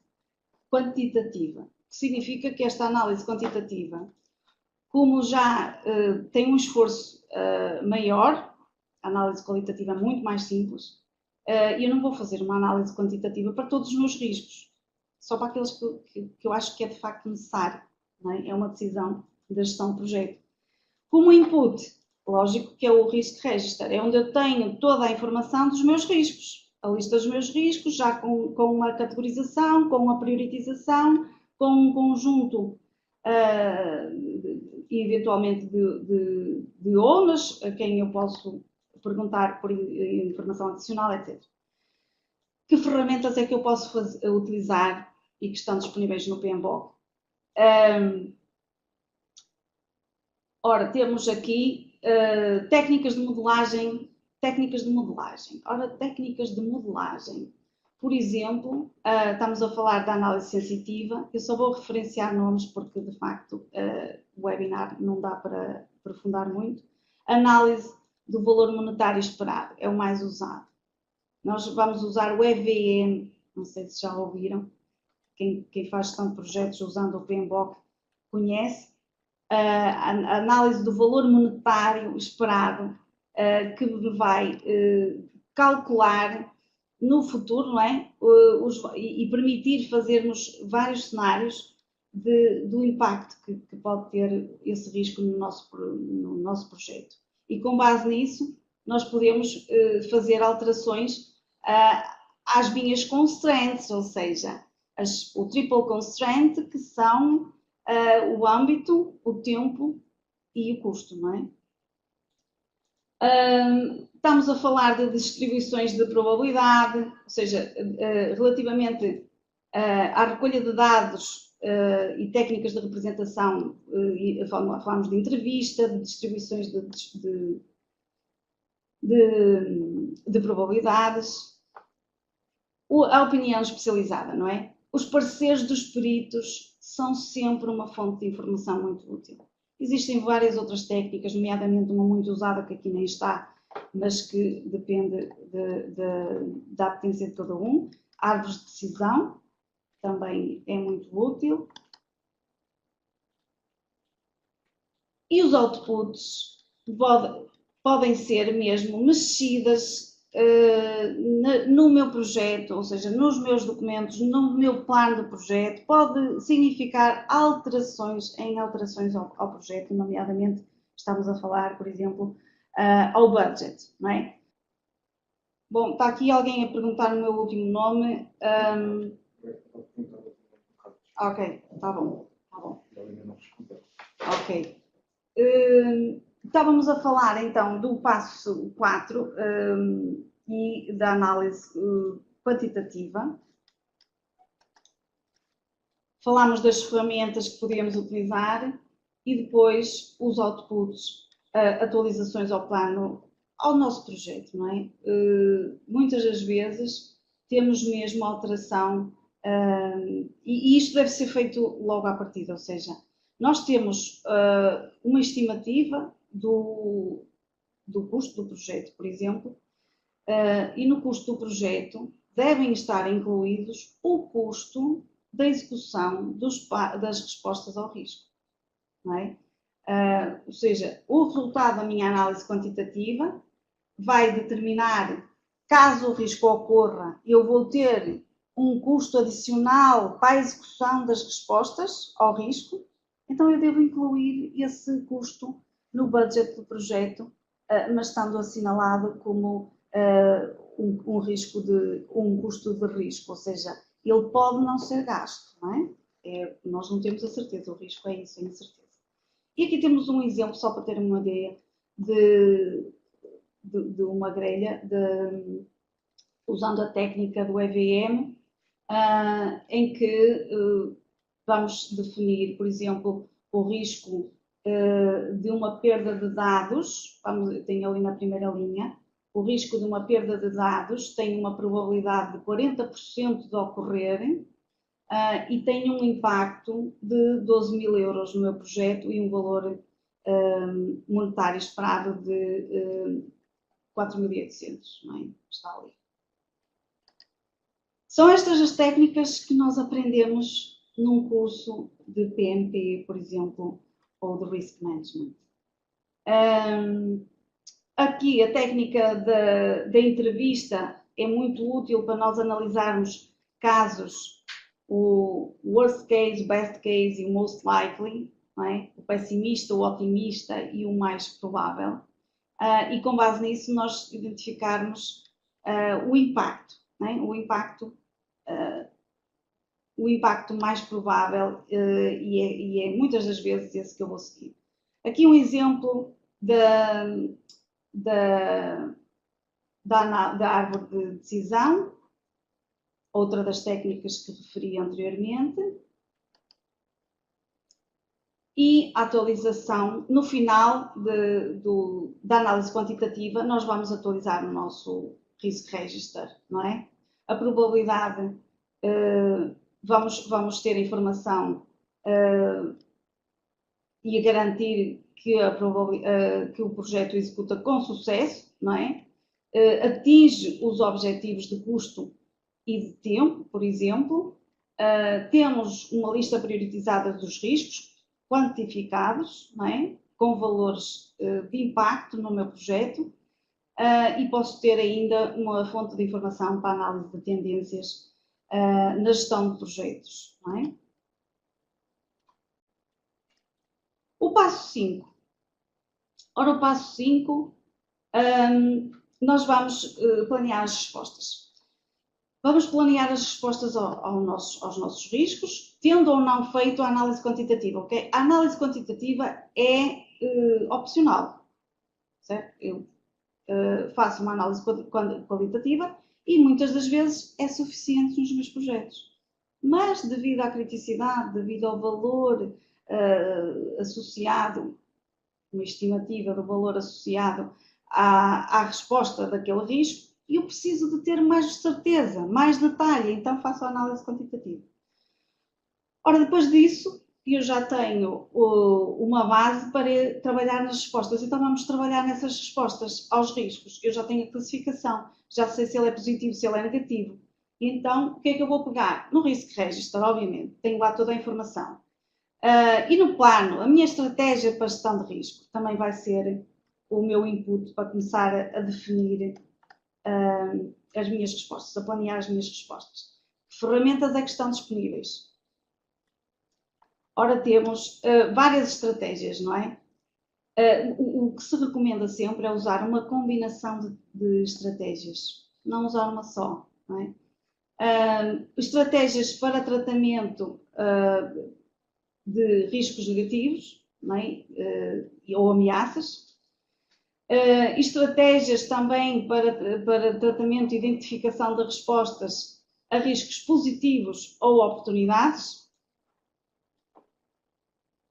quantitativa, que significa que esta análise quantitativa, como já tem um esforço maior, a análise qualitativa é muito mais simples, eu não vou fazer uma análise quantitativa para todos os meus riscos, só para aqueles que eu acho que é de facto necessário, não é? É uma decisão da gestão do projeto. Como input, lógico que é o Risk Register, é onde eu tenho toda a informação dos meus riscos, a lista dos meus riscos, já com uma categorização, com uma prioritização, com um conjunto eventualmente de owners, a quem eu posso perguntar por informação adicional, etc. Que ferramentas é que eu posso utilizar e que estão disponíveis no PMBOK? Ora, temos aqui técnicas de modelagem. Ora, técnicas de modelagem. Por exemplo, estamos a falar da análise sensitiva. Eu só vou referenciar nomes porque, de facto, o webinar não dá para aprofundar muito. Análise do valor monetário esperado é o mais usado. Nós vamos usar o EVM, não sei se já ouviram, quem faz gestão de projetos usando o PMBOK conhece, a análise do valor monetário esperado, que vai calcular no futuro, não é? E permitir fazermos vários cenários do impacto que pode ter esse risco no nosso projeto. E com base nisso, nós podemos fazer alterações às minhas constraints, ou seja, o triple constraint, que são o âmbito, o tempo e o custo, não é? Estamos a falar de distribuições de probabilidade, ou seja, relativamente à recolha de dados e técnicas de representação, falamos de entrevista, de distribuições de probabilidades, a opinião especializada, não é? Os pareceres dos peritos são sempre uma fonte de informação muito útil. Existem várias outras técnicas, nomeadamente uma muito usada que aqui nem está, mas que depende da apetência de cada um. Árvores de decisão também é muito útil. E os outputs podem ser mesmo mexidas no meu projeto, ou seja, nos meus documentos, no meu plano de projeto, pode significar alterações ao projeto, nomeadamente estamos a falar, por exemplo, ao budget, não é? Bom, está aqui alguém a perguntar o meu último nome. Ok, está bom. Ok. Estávamos a falar então do passo 4 e da análise quantitativa. Falámos das ferramentas que podíamos utilizar e depois os outputs, atualizações ao plano, ao nosso projeto, não é? Muitas das vezes temos mesmo alteração e isto deve ser feito logo à partida, ou seja, nós temos uma estimativa do custo do projeto, por exemplo, e no custo do projeto devem estar incluídos o custo da execução das respostas ao risco, não é? Ou seja, o resultado da minha análise quantitativa vai determinar, caso o risco ocorra, eu vou ter um custo adicional para a execução das respostas ao risco, então eu devo incluir esse custo no budget do projeto, mas estando assinalado como um custo de risco, ou seja, ele pode não ser gasto, não é? Nós não temos a certeza, o risco é isso, é incerteza. E aqui temos um exemplo, só para ter uma ideia, de uma grelha, usando a técnica do EVM, em que vamos definir, por exemplo, o risco de uma perda de dados, tem ali na primeira linha, o risco de uma perda de dados tem uma probabilidade de 40% de ocorrer e tem um impacto de 12 mil euros no meu projeto e um valor monetário esperado de 4.800, não é? Está ali. São estas as técnicas que nós aprendemos num curso de PMP, por exemplo, ou de Risk Management. Aqui a técnica da entrevista é muito útil para nós analisarmos casos, o worst case, best case e o most likely, não é? O pessimista, o otimista e o mais provável. E com base nisso nós identificarmos o impacto, não é? O impacto mais provável e é muitas das vezes esse que eu vou seguir. Aqui um exemplo da árvore de decisão, outra das técnicas que referi anteriormente, e a atualização, no final da análise quantitativa, nós vamos atualizar o nosso Risk Register, não é? A probabilidade, vamos ter a informação e a garantir que o projeto executa com sucesso, não é? Atinge os objetivos de custo e de tempo, por exemplo. Temos uma lista priorizada dos riscos, quantificados, não é? Com valores de impacto no meu projeto e posso ter ainda uma fonte de informação para análise de tendências na gestão de projetos, não é? O passo 5. Ora, o passo 5, nós vamos planear as respostas. Vamos planear as respostas aos nossos riscos, tendo ou não feito a análise quantitativa, ok? A análise quantitativa é opcional, certo? Eu faço uma análise qualitativa e muitas das vezes é suficiente nos meus projetos. Mas devido à criticidade, devido ao valor associado, uma estimativa do valor associado à resposta daquele risco, eu preciso de ter mais certeza, mais detalhe, então faço a análise quantitativa. Ora, depois disso, eu já tenho uma base para trabalhar nas respostas, então vamos trabalhar nessas respostas aos riscos. Eu já tenho a classificação, já sei se ele é positivo, se ele é negativo. Então, o que é que eu vou pegar? No Risk Register, obviamente, tenho lá toda a informação. E no plano, a minha estratégia para gestão de risco também vai ser o meu input para começar a definir as minhas respostas, a planear as minhas respostas. Que ferramentas é que estão disponíveis? Ora, temos várias estratégias, não é? O que se recomenda sempre é usar uma combinação de estratégias, não usar uma só, não é? Estratégias para tratamento de riscos negativos, não é? Ou ameaças. Estratégias também para tratamento e identificação de respostas a riscos positivos ou oportunidades.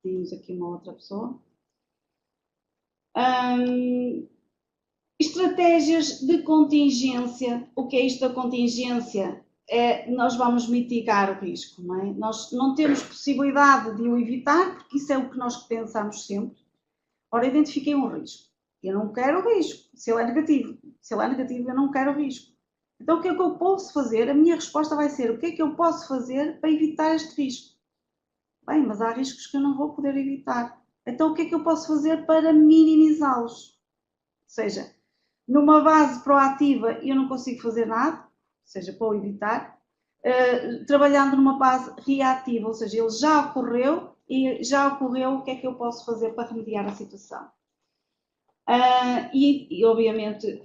Temos aqui uma outra pessoa. Estratégias de contingência. O que é isto da contingência? Nós vamos mitigar o risco, não é? Nós não temos possibilidade de o evitar, porque isso é o que nós pensamos sempre. Ora, identifiquei um risco. Eu não quero o risco, se ele é negativo. Se ele é negativo, eu não quero o risco. Então, o que é que eu posso fazer? A minha resposta vai ser, o que é que eu posso fazer para evitar este risco? Bem, mas há riscos que eu não vou poder evitar. Então, o que é que eu posso fazer para minimizá-los? Ou seja, numa base proativa eu não consigo fazer nada, ou seja, para o evitar. Trabalhando numa base reativa, ou seja, ele já ocorreu e já ocorreu, o que é que eu posso fazer para remediar a situação? E obviamente,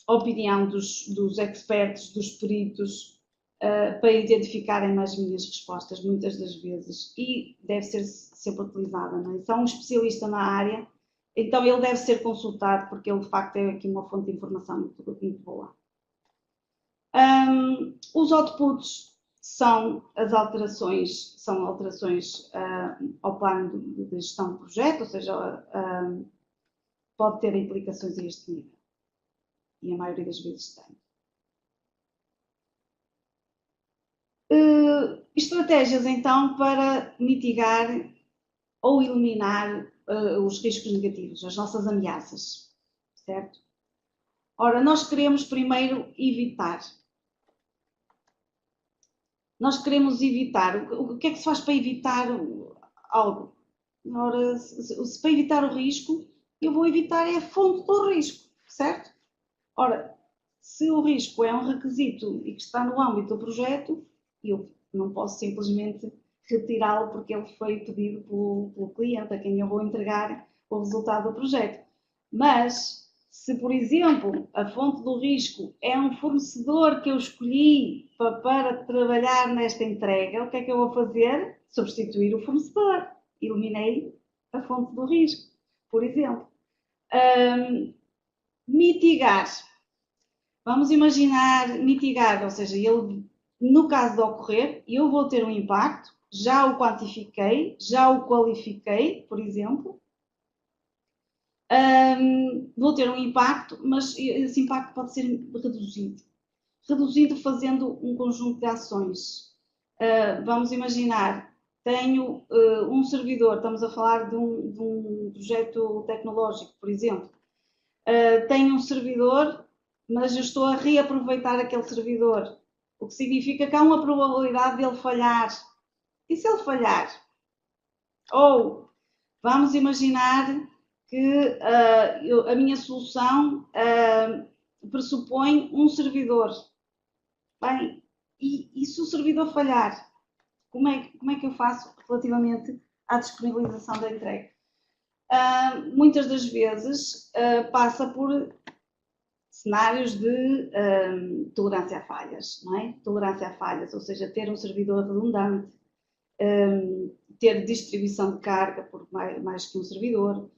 a opinião dos experts, dos peritos, para identificarem as minhas respostas, muitas das vezes, e deve ser sempre utilizada, não é? Se há um especialista na área, então ele deve ser consultado, porque ele de facto é aqui uma fonte de informação muito boa. Os outputs são alterações ao plano de gestão de projeto, ou seja, pode ter implicações a este nível. E a maioria das vezes tem. Estratégias, então, para mitigar ou eliminar os riscos negativos, as nossas ameaças, certo? Ora, nós queremos primeiro evitar. Nós queremos evitar. O que é que se faz para evitar algo? Ora, se para evitar o risco, eu vou evitar a fonte do risco, certo? Ora, se o risco é um requisito e que está no âmbito do projeto, eu não posso simplesmente retirá-lo porque ele foi pedido pelo cliente, a quem eu vou entregar o resultado do projeto. Mas, se, por exemplo, a fonte do risco é um fornecedor que eu escolhi para trabalhar nesta entrega, o que é que eu vou fazer? Substituir o fornecedor. Eliminei a fonte do risco, por exemplo. Mitigar. Vamos imaginar mitigar, ou seja, ele, no caso de ocorrer, eu vou ter um impacto, já o quantifiquei, já o qualifiquei, por exemplo, vou ter um impacto, mas esse impacto pode ser reduzido. Reduzido fazendo um conjunto de ações. Vamos imaginar, tenho um servidor, estamos a falar de um projeto tecnológico, por exemplo. Tenho um servidor, mas eu estou a reaproveitar aquele servidor, o que significa que há uma probabilidade dele falhar. E se ele falhar? Ou vamos imaginar que a minha solução pressupõe um servidor. Bem, e se o servidor falhar, como é que eu faço relativamente à disponibilização da entrega? Muitas das vezes passa por cenários de tolerância a falhas, não é? Tolerância a falhas, ou seja, ter um servidor redundante, ter distribuição de carga por mais que um servidor,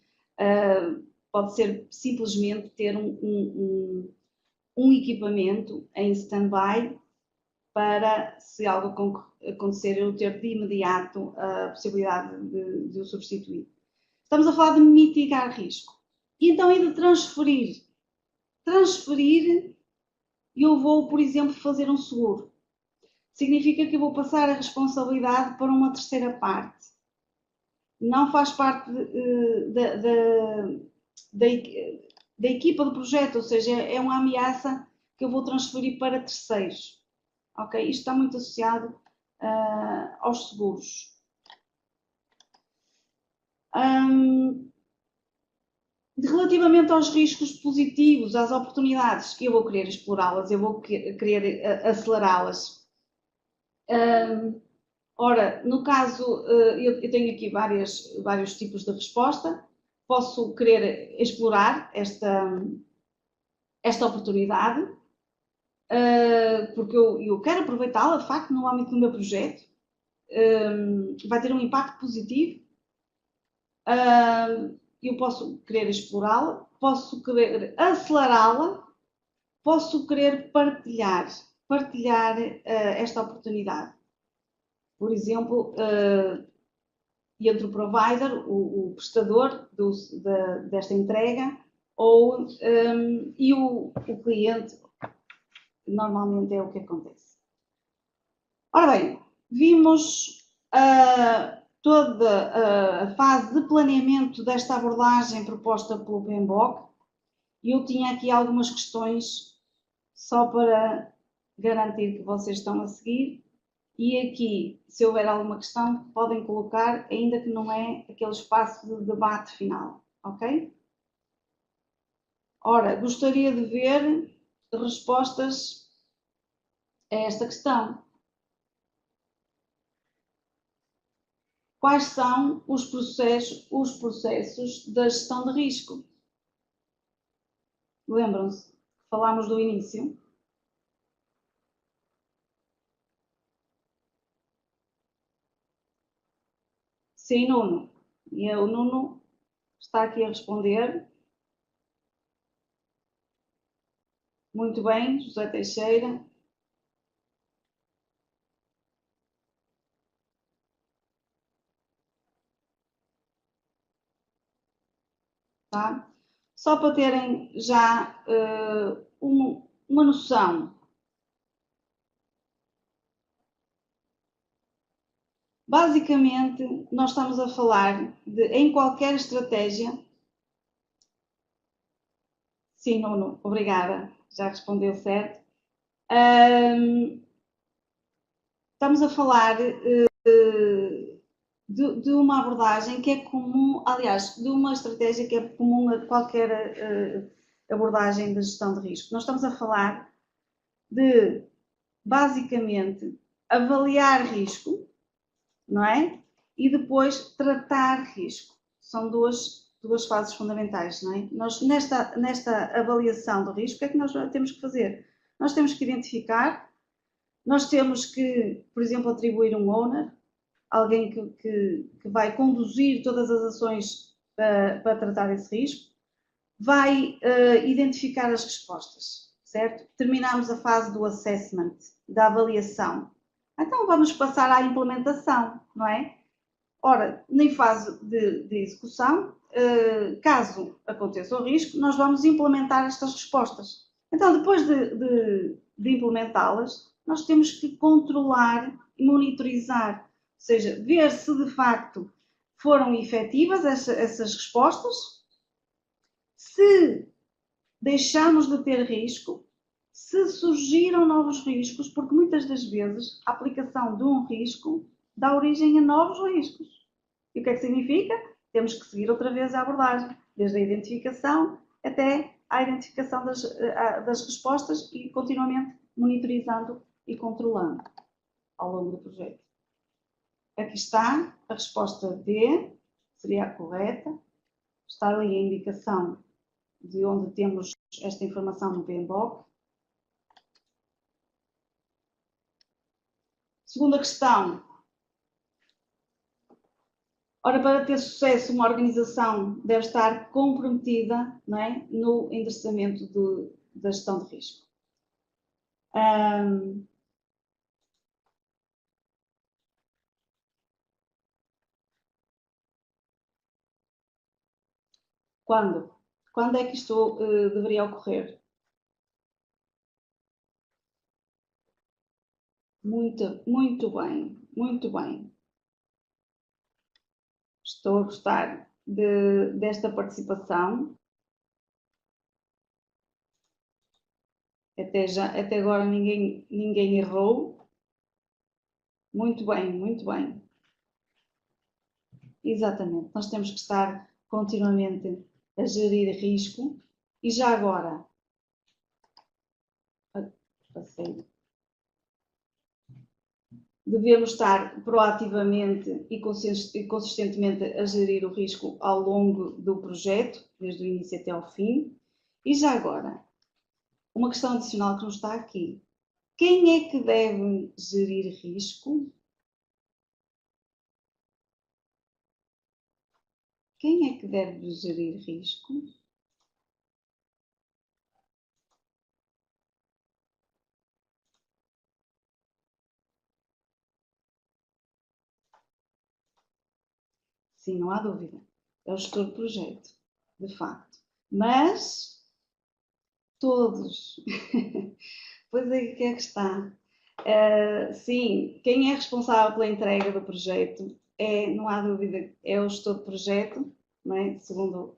pode ser simplesmente ter um equipamento em stand-by para, se algo acontecer, eu ter de imediato a possibilidade de o substituir. Estamos a falar de mitigar risco. E então, e de transferir? Transferir, eu vou, por exemplo, fazer um seguro. Significa que eu vou passar a responsabilidade para uma terceira parte. Não faz parte da equipa do projeto, ou seja, é uma ameaça que eu vou transferir para terceiros. Ok? Isto está muito associado aos seguros. Relativamente aos riscos positivos, às oportunidades, eu vou querer explorá-las, eu vou querer acelerá-las. Ora, no caso, eu tenho aqui vários tipos de resposta. Posso querer explorar esta oportunidade, porque eu quero aproveitá-la, de facto, no âmbito do meu projeto. Vai ter um impacto positivo. Eu posso querer explorá-la, posso querer acelerá-la, posso querer partilhar esta oportunidade. Por exemplo, entre o provider, o prestador desta entrega, e o cliente, normalmente é o que acontece. Ora bem, vimos toda a fase de planeamento desta abordagem proposta pelo PMBOK e eu tinha aqui algumas questões só para garantir que vocês estão a seguir. E aqui, se houver alguma questão, podem colocar, ainda que não é aquele espaço de debate final, ok? Ora, gostaria de ver respostas a esta questão. Quais são os processos da gestão de risco? Lembram-se? Falámos do início. Sim, Nuno. E o Nuno está aqui a responder. Muito bem, José Teixeira. tá? Só para terem já uma noção. Basicamente, nós estamos a falar de, em qualquer estratégia... Sim, Nuno, obrigada, já respondeu certo. Estamos a falar de uma abordagem que é comum, aliás, de uma estratégia que é comum a qualquer abordagem de gestão de risco. Nós estamos a falar de, basicamente, avaliar risco, não é? E depois tratar risco. São duas fases fundamentais, não é? Nós, nesta avaliação do risco, o que é que nós temos que fazer? Nós temos que identificar, nós temos que, por exemplo, atribuir um owner, alguém que vai conduzir todas as ações para tratar esse risco, vai identificar as respostas, certo? Terminamos a fase do assessment, da avaliação. Então vamos passar à implementação, não é? Ora, na fase de execução, caso aconteça o risco, nós vamos implementar estas respostas. Então, depois de implementá-las, nós temos que controlar e monitorizar, ou seja, ver se de facto foram efetivas essas respostas, se deixamos de ter risco, se surgiram novos riscos, porque muitas das vezes a aplicação de um risco dá origem a novos riscos. E o que é que significa? Temos que seguir outra vez a abordagem, desde a identificação até a identificação das respostas e continuamente monitorizando e controlando ao longo do projeto. Aqui está a resposta D, seria a correta. Está ali a indicação de onde temos esta informação no PMBOK. Segunda questão. Ora, para ter sucesso, uma organização deve estar comprometida, não é, no endereçamento da gestão de risco. Quando? Quando é que isto deveria ocorrer? Muito bem, muito bem. Estou a gostar desta participação. Até agora ninguém errou. Muito bem, muito bem. Exatamente. Nós temos que estar continuamente a gerir risco. E já agora, devemos estar proativamente e consistentemente a gerir o risco ao longo do projeto, desde o início até ao fim. E já agora, uma questão adicional que não está aqui. Quem é que deve gerir risco? Quem é que deve gerir risco? Sim, não há dúvida. É o gestor de projeto, de facto. Mas todos. Pois é que está. Sim, quem é responsável pela entrega do projeto não há dúvida, é o gestor de projeto, não é? Segundo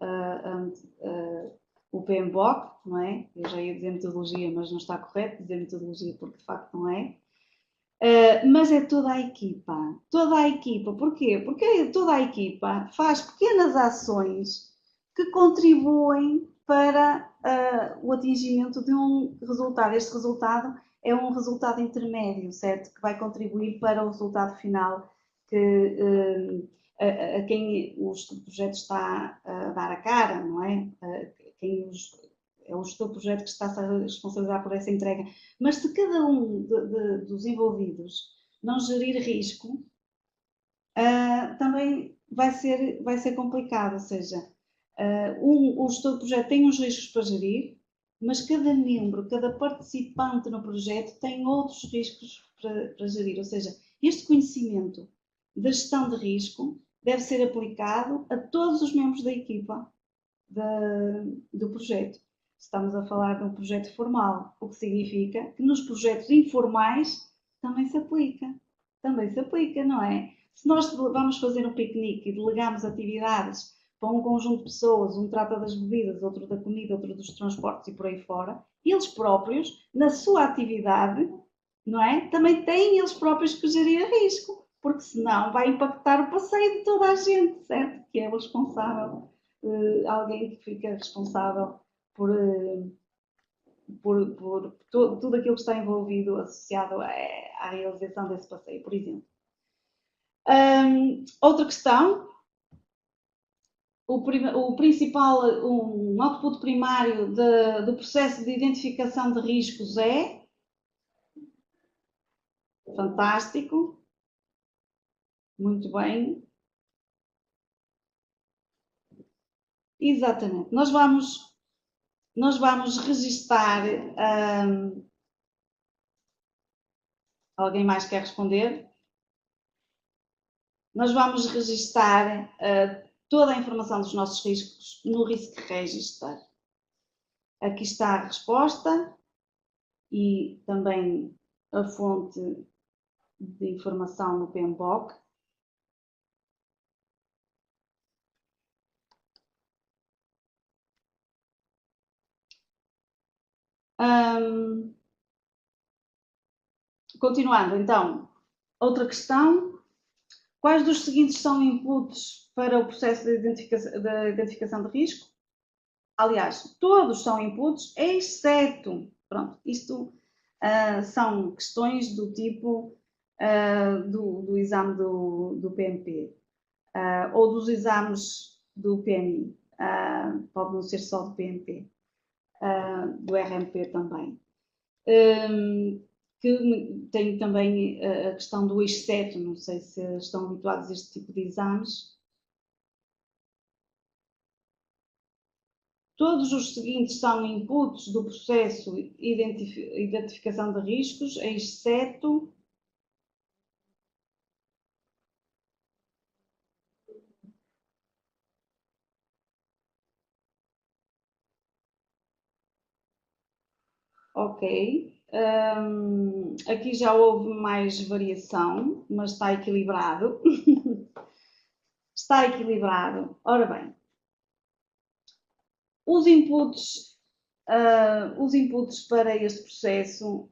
o PMBOK, não é? Eu já ia dizer metodologia, mas não está correto dizer metodologia porque de facto não é. Mas é toda a equipa. Toda a equipa. Porquê? Porque toda a equipa faz pequenas ações que contribuem para o atingimento de um resultado. Este resultado é um resultado intermédio, certo? Que vai contribuir para o resultado final a quem o projeto está a dar a cara, não é? É o gestor do projeto que está a responsabilizar por essa entrega. Mas se cada um dos envolvidos não gerir risco, também vai ser complicado. Ou seja, o gestor do projeto tem uns riscos para gerir, mas cada membro, cada participante no projeto tem outros riscos para gerir. Ou seja, este conhecimento da gestão de risco deve ser aplicado a todos os membros da equipa. do projeto. Estamos a falar de um projeto formal, o que significa que nos projetos informais também se aplica. Também se aplica, não é? Se nós vamos fazer um piquenique e delegamos atividades para um conjunto de pessoas, um trata das bebidas, outro da comida, outro dos transportes e por aí fora, eles próprios, na sua atividade, não é? Também têm eles próprios que gerir risco, porque senão vai impactar o passeio de toda a gente, certo? Que é o responsável, alguém que fica responsável por tudo aquilo que está envolvido associado à realização desse passeio, por exemplo. Outra questão, o principal, um output primário do processo de identificação de riscos é fantástico, muito bem, exatamente. Nós vamos registar. Alguém mais quer responder? Nós vamos registar toda a informação dos nossos riscos no Risk Register. Aqui está a resposta e também a fonte de informação no PMBOK. Continuando, então, outra questão. Quais dos seguintes são inputs para o processo de identificação de risco? Aliás, todos são inputs, exceto, pronto, isto são questões do tipo do exame do PMP ou dos exames do PMI, pode não ser só do PMP, do RMP também. Que tem também a questão do exceto, não sei se estão habituados a este tipo de exames. Todos os seguintes são inputs do processo de identificação de riscos, exceto ok. Aqui já houve mais variação, mas está equilibrado. Está equilibrado. Ora bem, os inputs para este processo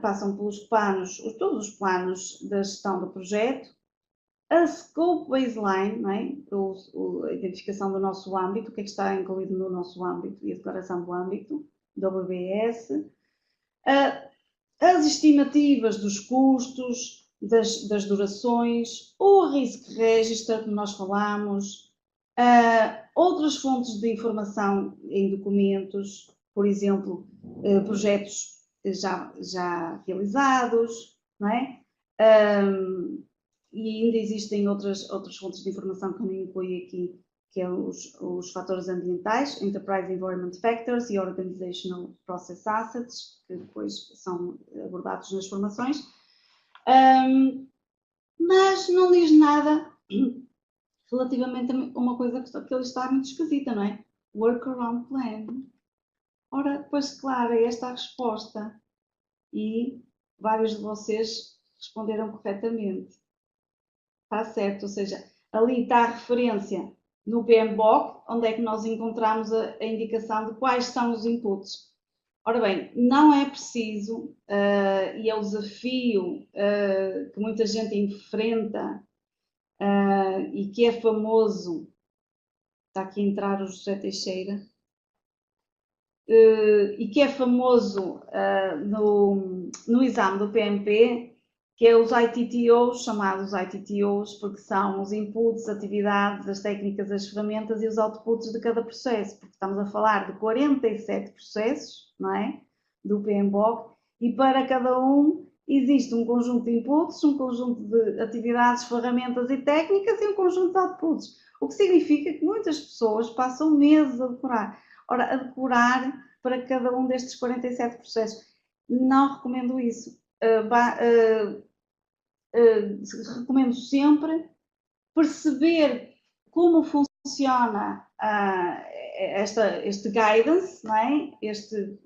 passam pelos planos, todos os planos da gestão do projeto, a scope baseline, não é? A identificação do nosso âmbito, o que é que está incluído no nosso âmbito e a declaração do âmbito, WBS, as estimativas dos custos, das durações, o risk register que nós falamos, outras fontes de informação em documentos, por exemplo, projetos já realizados, não é? E ainda existem outras fontes de informação que eu não incluí aqui, que é os fatores ambientais, Enterprise Environment Factors e Organizational Process Assets, que depois são abordados nas formações. Mas não diz nada relativamente a uma coisa que ele está muito esquisita, não é? Workaround Plan. Ora, pois claro, é esta a resposta. E vários de vocês responderam corretamente. Está certo, ou seja, ali está a referência no PMBOK, onde é que nós encontramos a indicação de quais são os inputs. Ora bem, não é preciso, e é o desafio que muita gente enfrenta e que é famoso, está aqui a entrar o José Teixeira, e que é famoso no exame do PMP, que é os ITTOs, chamados ITTOs, porque são os inputs, atividades, as técnicas, as ferramentas e os outputs de cada processo, porque estamos a falar de 47 processos, não é? Do PMBOK, e para cada um existe um conjunto de inputs, um conjunto de atividades, ferramentas e técnicas e um conjunto de outputs, o que significa que muitas pessoas passam meses a decorar. Ora, a decorar para cada um destes 47 processos. Não recomendo isso. Recomendo sempre perceber como funciona este guidance, não é? Este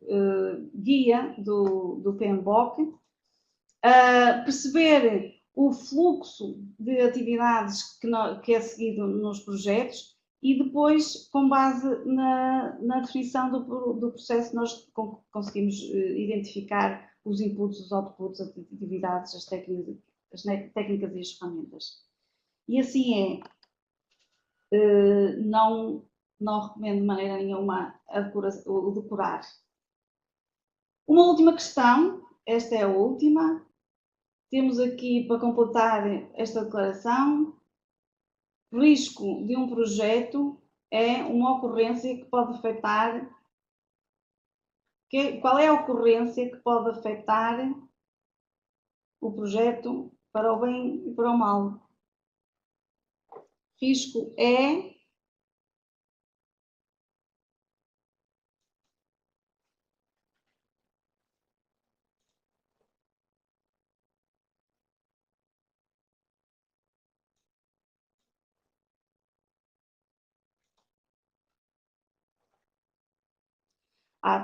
guia do PMBOK, perceber o fluxo de atividades que é seguido nos projetos e depois, com base na definição do processo, nós conseguimos identificar os inputs, os outputs, as atividades, as técnicas e as ferramentas. E assim não recomendo de maneira nenhuma o decorar. Uma última questão, esta é a última. Temos aqui, para completar esta declaração, risco de um projeto é uma ocorrência que pode afetar... Qual é a ocorrência que pode afetar o projeto para o bem e para o mal? Risco é...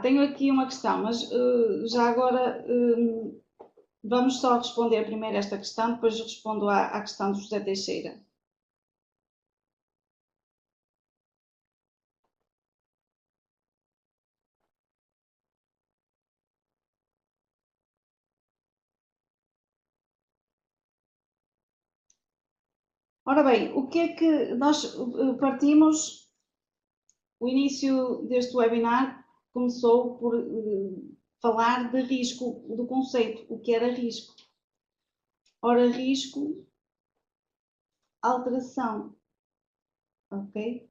tenho aqui uma questão, mas já agora vamos só responder primeiro esta questão, depois respondo à questão do José Teixeira. Ora bem, o que é que nós partimos? O início deste webinar começou por falar de risco, do conceito, o que era risco. Ora, risco, alteração, ok?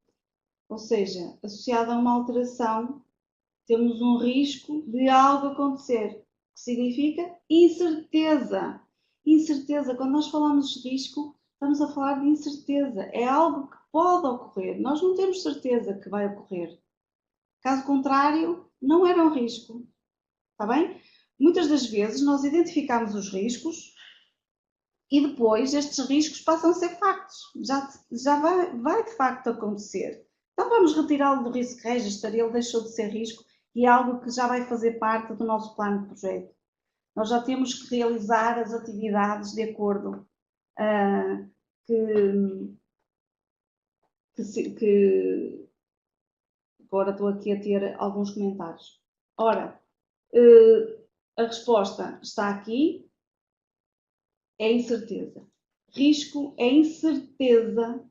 Ou seja, associado a uma alteração, temos um risco de algo acontecer, que significa incerteza. Incerteza, quando nós falamos de risco, estamos a falar de incerteza. É algo que pode ocorrer. Nós não temos certeza que vai ocorrer. Caso contrário, não era um risco. Está bem? Muitas das vezes nós identificamos os riscos e depois estes riscos passam a ser factos. Já vai de facto acontecer. Então vamos retirá-lo do risk register, ele deixou de ser risco e é algo que já vai fazer parte do nosso plano de projeto. Nós já temos que realizar as atividades de acordo que agora estou aqui a ter alguns comentários. Ora, a resposta está aqui, é incerteza. Risco é incerteza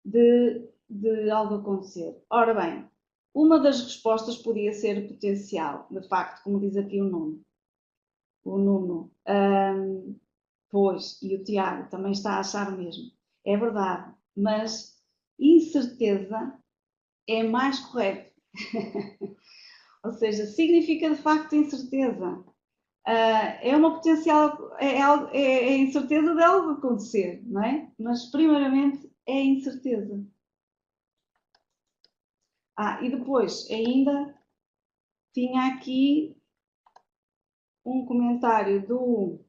de algo acontecer. Ora bem, uma das respostas podia ser potencial, de facto, como diz aqui o Nuno. O Nuno, pois, e o Tiago também está a achar o mesmo. É verdade, mas incerteza é mais correto. Ou seja, significa de facto incerteza. É uma potencial, é incerteza de algo acontecer, não é? Mas primeiramente é incerteza. E depois ainda tinha aqui um comentário do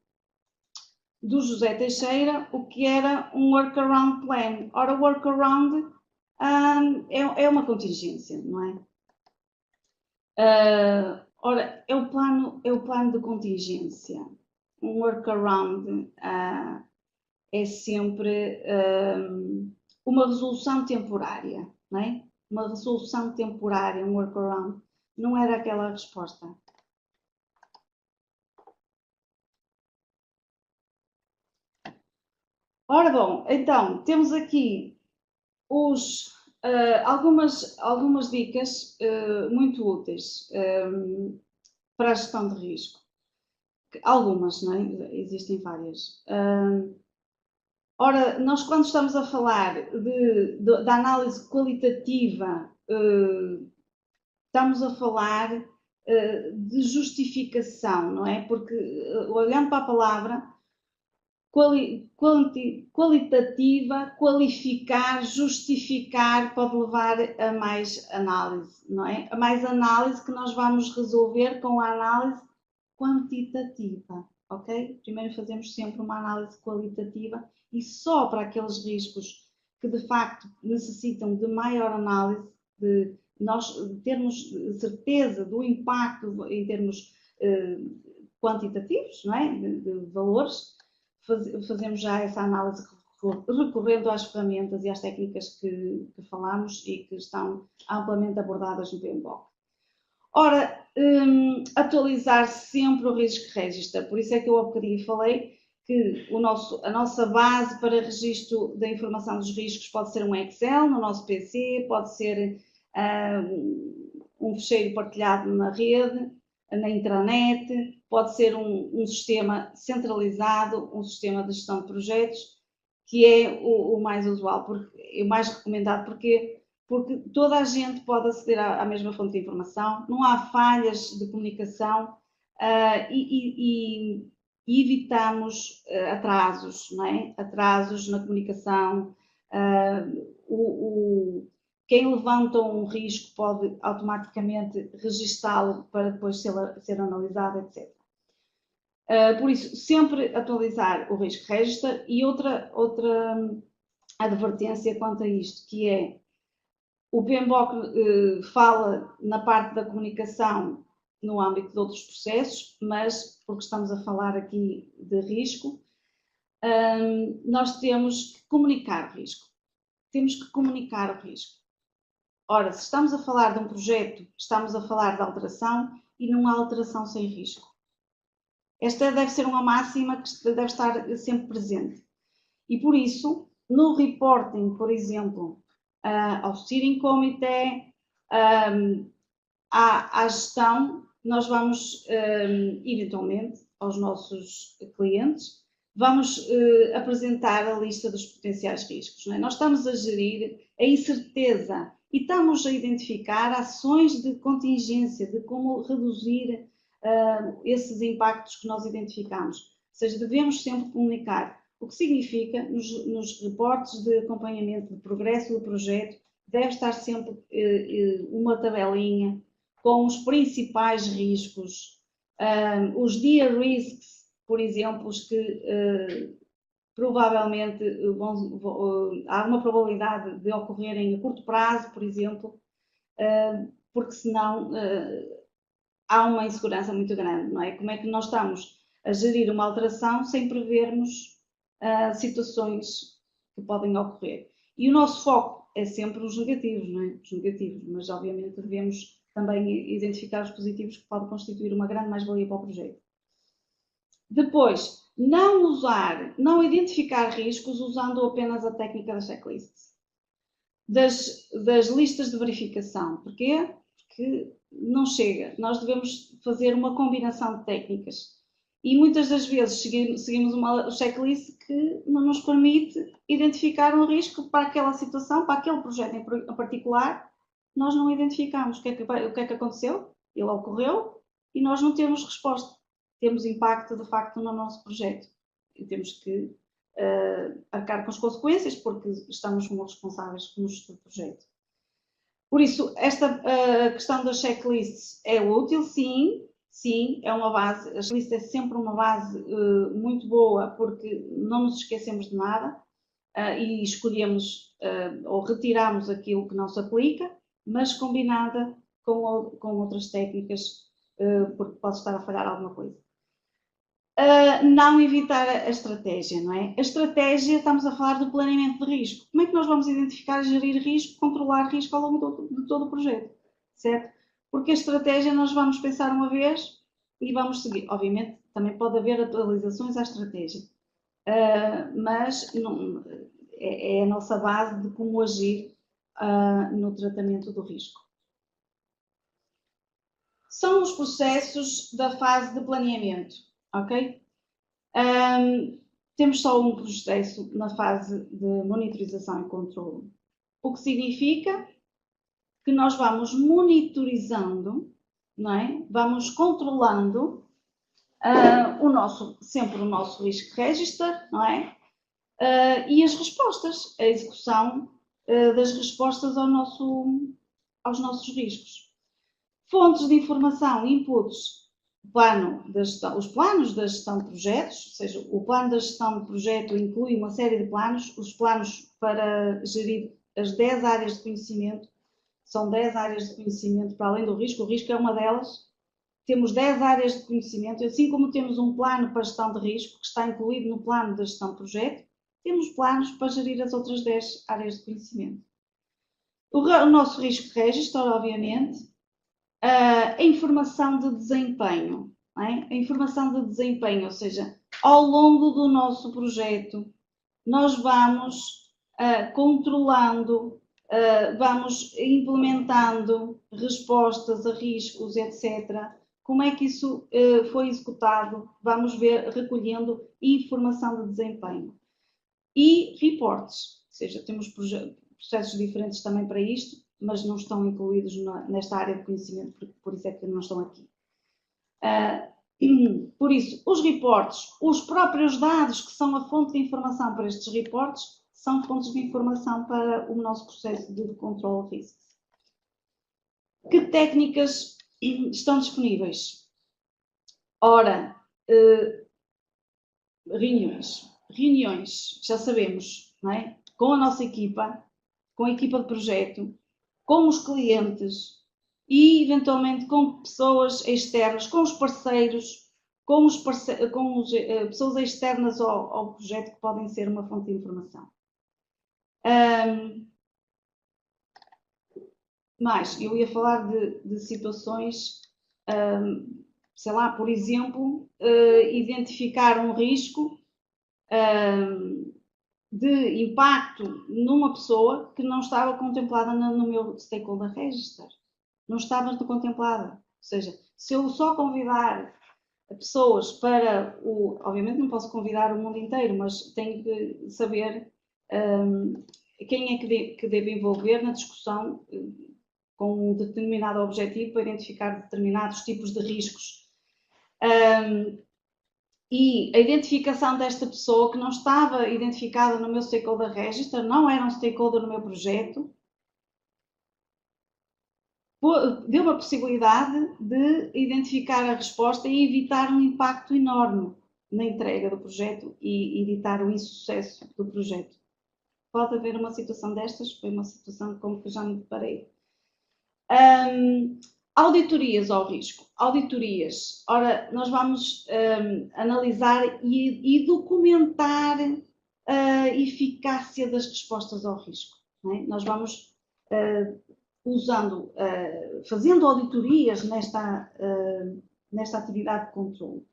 José Teixeira, o que era um workaround plan. Ora, o workaround é uma contingência, não é? Ora, é o plano de contingência. Um workaround é sempre uma resolução temporária, não é? Uma resolução temporária, um workaround. Não era aquela a resposta. Ora bom, então, temos aqui algumas dicas muito úteis para a gestão de risco. Algumas, não é? Existem várias. Ora, nós quando estamos a falar da análise qualitativa, estamos a falar de justificação, não é? Porque, olhando para a palavra, qualitativa, qualificar, justificar, pode levar a mais análise, não é? A mais análise que nós vamos resolver com a análise quantitativa, ok? Primeiro fazemos sempre uma análise qualitativa e só para aqueles riscos que de facto necessitam de maior análise, de nós termos certeza do impacto em termos quantitativos, não é? De valores, fazemos já essa análise recorrendo às ferramentas e às técnicas que falámos e que estão amplamente abordadas no PMBOK. Ora, atualizar sempre o Risk Register, por isso é que eu há bocadinho falei que a nossa base para registro da informação dos riscos pode ser um Excel no nosso PC, pode ser um ficheiro partilhado na rede, na intranet, pode ser um sistema centralizado, um sistema de gestão de projetos, que é o mais usual, o mais recomendado, porque toda a gente pode aceder à mesma fonte de informação, não há falhas de comunicação e evitamos atrasos, não é? Atrasos na comunicação. Quem levanta um risco pode automaticamente registá-lo para depois ser analisado, etc. Por isso, sempre atualizar o Risk Register. E outra advertência quanto a isto, que é o PMBOK fala na parte da comunicação no âmbito de outros processos, mas porque estamos a falar aqui de risco, nós temos que comunicar o risco. Temos que comunicar o risco. Ora, se estamos a falar de um projeto, estamos a falar de alteração e não há alteração sem risco. Esta deve ser uma máxima que deve estar sempre presente. E por isso, no reporting, por exemplo, ao Steering Committee, à gestão, nós vamos, eventualmente, aos nossos clientes, vamos apresentar a lista dos potenciais riscos. Não é? Nós estamos a gerir a incerteza e estamos a identificar ações de contingência, de como reduzir esses impactos que nós identificamos. Ou seja, devemos sempre comunicar. O que significa, nos reportes de acompanhamento de progresso do projeto, deve estar sempre uma tabelinha com os principais riscos, os dear risks, por exemplo, os que provavelmente há uma probabilidade de ocorrerem a curto prazo, por exemplo, porque senão há uma insegurança muito grande, não é? Como é que nós estamos a gerir uma alteração sem prevermos situações que podem ocorrer? E o nosso foco é sempre os negativos, não é? Os negativos, mas obviamente devemos também identificar os positivos, que podem constituir uma grande mais-valia para o projeto. Depois, não identificar riscos usando apenas a técnica da checklist. Das listas de verificação. Porquê? Porque não chega. Nós devemos fazer uma combinação de técnicas. E muitas das vezes seguimos uma checklist que não nos permite identificar um risco para aquela situação, para aquele projeto em particular. Nós não identificamos o que é que aconteceu, ele ocorreu, e nós não temos resposta. Temos impacto, de facto, no nosso projeto. E temos que arcar com as consequências, porque estamos como responsáveis pelo projeto. Por isso, esta questão das checklists é útil, sim, é uma base. A checklist é sempre uma base muito boa, porque não nos esquecemos de nada e escolhemos ou retiramos aquilo que não se aplica, mas combinada com outras técnicas, porque pode estar a falhar alguma coisa. Não evitar a estratégia, não é? A estratégia, estamos a falar do planeamento de risco. Como é que nós vamos identificar, gerir risco, controlar risco ao longo de todo o projeto, certo? Porque a estratégia nós vamos pensar uma vez e vamos seguir. Obviamente, também pode haver atualizações à estratégia, mas não, é a nossa base de como agir no tratamento do risco. São os processos da fase de planeamento, ok? Temos só um processo na fase de monitorização e controle, o que significa que nós vamos monitorizando, não é? Vamos controlando sempre o nosso risk register, não é? E as respostas, a execução das respostas aos nossos riscos. Fontes de informação, inputs, os planos da gestão de projetos, ou seja, o plano da gestão de projeto inclui uma série de planos, os planos para gerir as 10 áreas de conhecimento São 10 áreas de conhecimento para além do risco. O risco é uma delas. Temos 10 áreas de conhecimento, assim como temos um plano para gestão de risco, que está incluído no plano de gestão de projeto, temos planos para gerir as outras 10 áreas de conhecimento. O nosso risco de registro, obviamente, a informação de desempenho. Não é? A informação de desempenho, ou seja, ao longo do nosso projeto, nós vamos controlando, vamos implementando respostas a riscos, etc. Como é que isso foi executado? Vamos ver, recolhendo informação de desempenho. E reportes, ou seja, temos processos diferentes também para isto, mas não estão incluídos nesta área de conhecimento, por isso é que não estão aqui. Por isso, os reportes, os próprios dados que são a fonte de informação para estes reportes, são fontes de informação para o nosso processo de controle de riscos. Que técnicas estão disponíveis? Ora, reuniões, já sabemos, não é? Com a nossa equipa, com a equipa de projeto, com os clientes e, eventualmente, com pessoas externas, com os parceiros, com pessoas externas ao projeto que podem ser uma fonte de informação. Mas eu ia falar de situações, sei lá, por exemplo, identificar um risco de impacto numa pessoa que não estava contemplada no meu Stakeholder Register. Não estava contemplada. Ou seja, se eu só convidar pessoas para obviamente não posso convidar o mundo inteiro, mas tenho que saber quem é que deve envolver na discussão com um determinado objetivo para identificar determinados tipos de riscos. E a identificação desta pessoa que não estava identificada no meu Stakeholder Register, não era um stakeholder no meu projeto, deu uma possibilidade de identificar a resposta e evitar um impacto enorme na entrega do projeto e evitar o insucesso do projeto. Pode haver uma situação destas, foi uma situação com que já me deparei. Auditorias ao risco. Auditorias. Ora, nós vamos analisar e documentar a eficácia das respostas ao risco. Não é? Nós vamos fazendo auditorias nesta atividade de controle.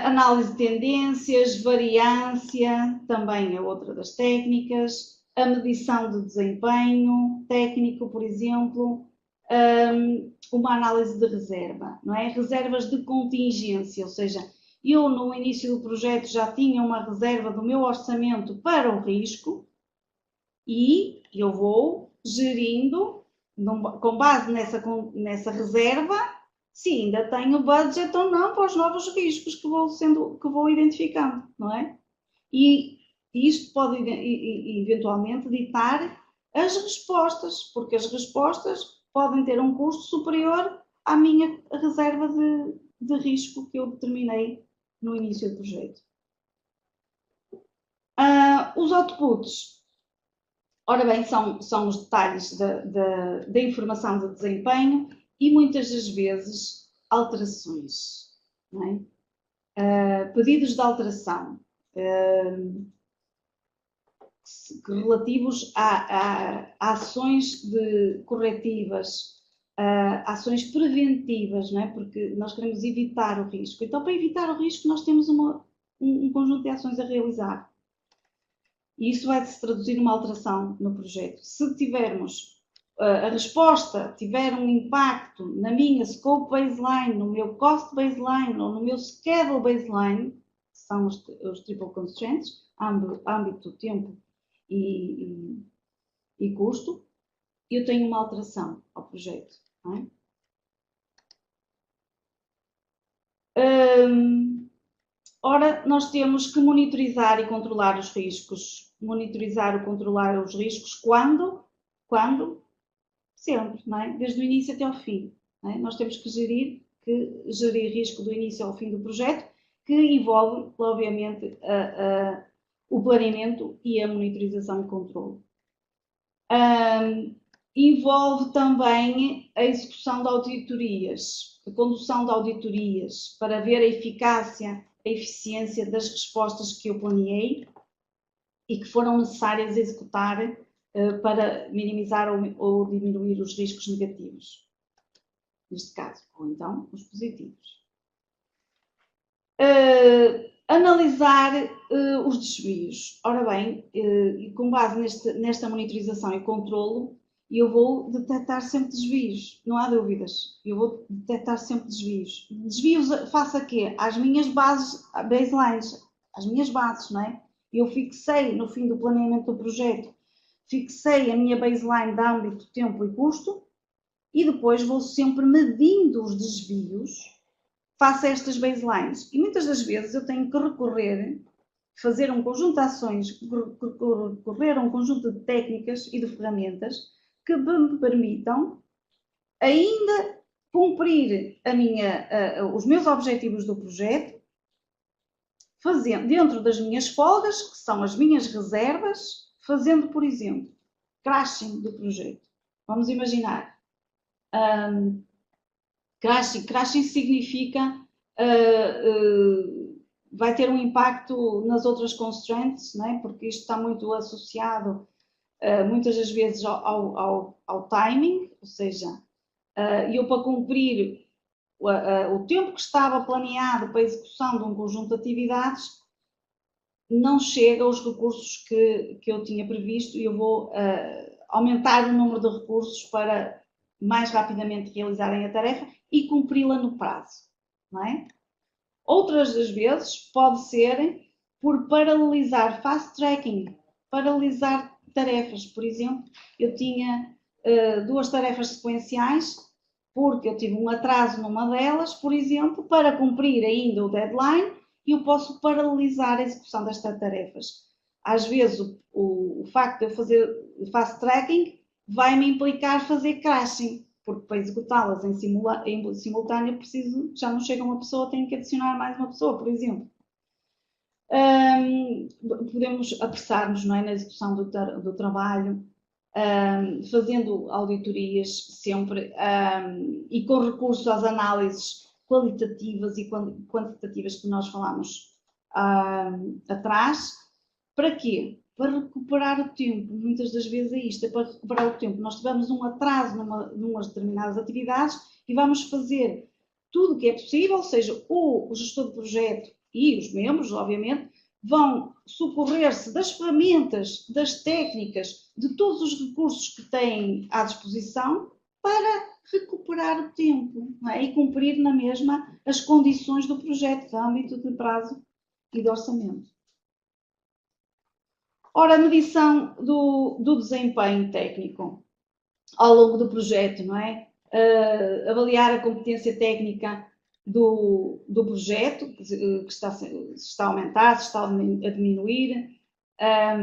Análise de tendências, variância, também é outra das técnicas. A medição de desempenho técnico, por exemplo, uma análise de reserva, não é? Reservas de contingência, ou seja, eu no início do projeto já tinha uma reserva do meu orçamento para o risco e eu vou gerindo, com base nessa reserva, se ainda tenho budget ou não para os novos riscos que vou identificando, não é? E isto pode eventualmente ditar as respostas, porque as respostas podem ter um custo superior à minha reserva de risco que eu determinei no início do projeto. Os outputs, ora bem, são os detalhes da informação de desempenho e muitas das vezes alterações, não é? Pedidos de alteração relativos a ações corretivas, ações preventivas, não é? Porque nós queremos evitar o risco. Então, para evitar o risco, nós temos um conjunto de ações a realizar. E isso vai se traduzir numa alteração no projeto. Se tivermos a resposta tiver um impacto na minha scope baseline, no meu cost baseline ou no meu schedule baseline, que são os triple constraints, âmbito, tempo e custo, eu tenho uma alteração ao projeto. Não é? Ora, nós temos que monitorizar e controlar os riscos. Monitorizar ou controlar os riscos quando? Sempre, não é? Desde o início até ao fim. Não é? Nós temos que gerir risco do início ao fim do projeto, que envolve, obviamente, o planeamento e a monitorização e controle. envolve também a execução de auditorias, a condução de auditorias, para ver a eficácia, a eficiência das respostas que eu planeei e que foram necessárias executar para minimizar ou diminuir os riscos negativos, neste caso, ou então os positivos. Analisar os desvios. Ora bem, com base nesta monitorização e controlo, eu vou detectar sempre desvios, não há dúvidas. Eu vou detectar sempre desvios. Desvios face a quê? Às minhas baselines, às minhas bases, não é? Eu fixei, no fim do planeamento do projeto, fixei a minha baseline de âmbito, tempo e custo, e depois vou sempre medindo os desvios face a estas baselines. E muitas das vezes eu tenho que recorrer, fazer um conjunto de ações, recorrer a um conjunto de técnicas e de ferramentas que me permitam ainda cumprir os meus objetivos do projeto, fazendo, dentro das minhas folgas, que são as minhas reservas, fazendo, por exemplo, crashing do projeto. Vamos imaginar. Crashing significa vai ter um impacto nas outras constraints, não é? Porque isto está muito associado muitas das vezes ao timing, ou seja, eu para cumprir o tempo que estava planeado para a execução de um conjunto de atividades, não chega aos recursos que eu tinha previsto e eu vou aumentar o número de recursos para mais rapidamente realizarem a tarefa e cumpri-la no prazo, não é? Outras das vezes pode ser por paralelizar fast tracking, paralisar tarefas. Por exemplo, eu tinha 2 tarefas sequenciais, porque eu tive um atraso numa delas, por exemplo, para cumprir ainda o deadline, eu posso paralisar a execução destas tarefas. Às vezes, o facto de eu fazer fast tracking vai-me implicar fazer crashing, porque para executá-las em simultâneo já não chega uma pessoa, tenho que adicionar mais uma pessoa, por exemplo. Podemos apressar-nos, não é, na execução do trabalho, fazendo auditorias sempre e com recurso às análises qualitativas e quantitativas que nós falámos atrás. Para quê? Para recuperar o tempo. Muitas das vezes é isto, é para recuperar o tempo. Nós tivemos um atraso numas determinadas atividades e vamos fazer tudo o que é possível, ou seja, o gestor de projeto e os membros, obviamente, vão socorrer-se das ferramentas, das técnicas, de todos os recursos que têm à disposição para recuperar o tempo, não é? E cumprir na mesma as condições do projeto, de âmbito, de prazo e de orçamento. Ora, a medição do desempenho técnico ao longo do projeto, não é? Avaliar a competência técnica do projeto, que está a aumentar, se está a diminuir. Há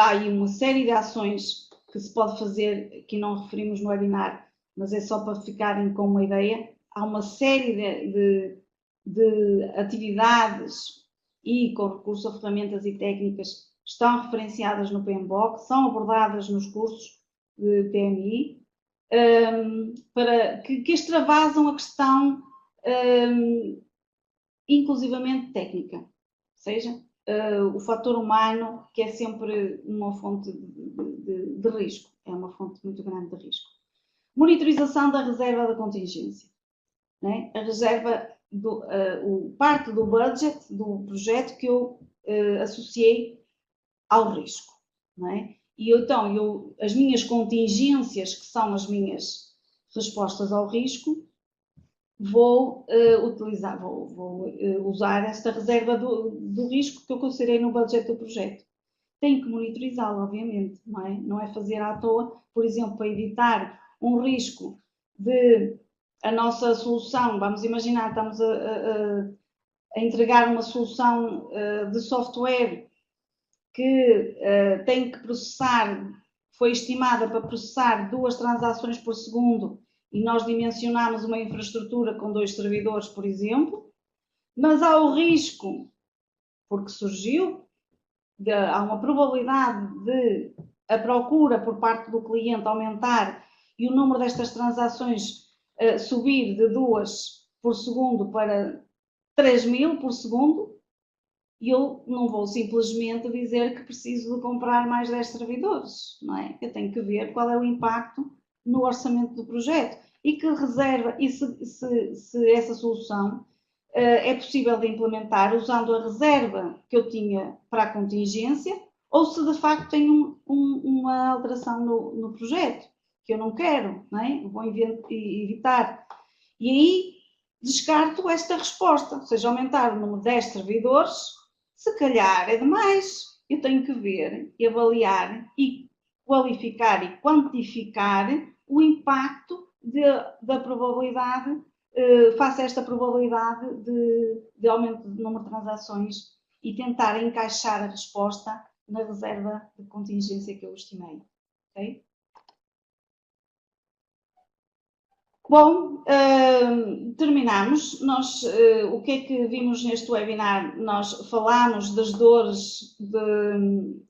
aí uma série de ações que se pode fazer, que não referimos no webinar, mas é só para ficarem com uma ideia. Há uma série de atividades e com recurso a ferramentas e técnicas estão referenciadas no PMBOK, são abordadas nos cursos de PMI, para que extravasam a questão inclusivamente técnica, ou seja, o fator humano, que é sempre uma fonte de risco, é uma fonte muito grande de risco. Monitorização da reserva da contingência, né? A reserva, parte do budget do projeto que eu associei ao risco, não é? E então, as minhas contingências, que são as minhas respostas ao risco, vou usar esta reserva do risco que eu considerei no budget do projeto. Tenho que monitorizá-lo, obviamente, não é? Não é fazer à toa, por exemplo, para evitar um risco de a nossa solução, vamos imaginar, estamos a entregar uma solução de software que tem que processar, foi estimada para processar 2 transações por segundo e nós dimensionamos uma infraestrutura com 2 servidores, por exemplo, mas há o risco, porque surgiu, há uma probabilidade de a procura por parte do cliente aumentar e o número destas transações subir de 2 por segundo para 3.000 por segundo, eu não vou simplesmente dizer que preciso de comprar mais 10 servidores, não é? Eu tenho que ver qual é o impacto no orçamento do projeto e que reserva, e se essa solução é possível de implementar usando a reserva que eu tinha para a contingência ou se de facto tenho uma alteração no projeto que eu não quero, não é? Vou evitar. E aí descarto esta resposta, ou seja, aumentar o número de 10 servidores, se calhar é demais. Eu tenho que ver e avaliar e qualificar e quantificar o impacto da probabilidade, face a esta probabilidade de aumento do número de transações e tentar encaixar a resposta na reserva de contingência que eu estimei. Okay? Bom, terminamos. Nós, o que é que vimos neste webinar? Nós falámos das dores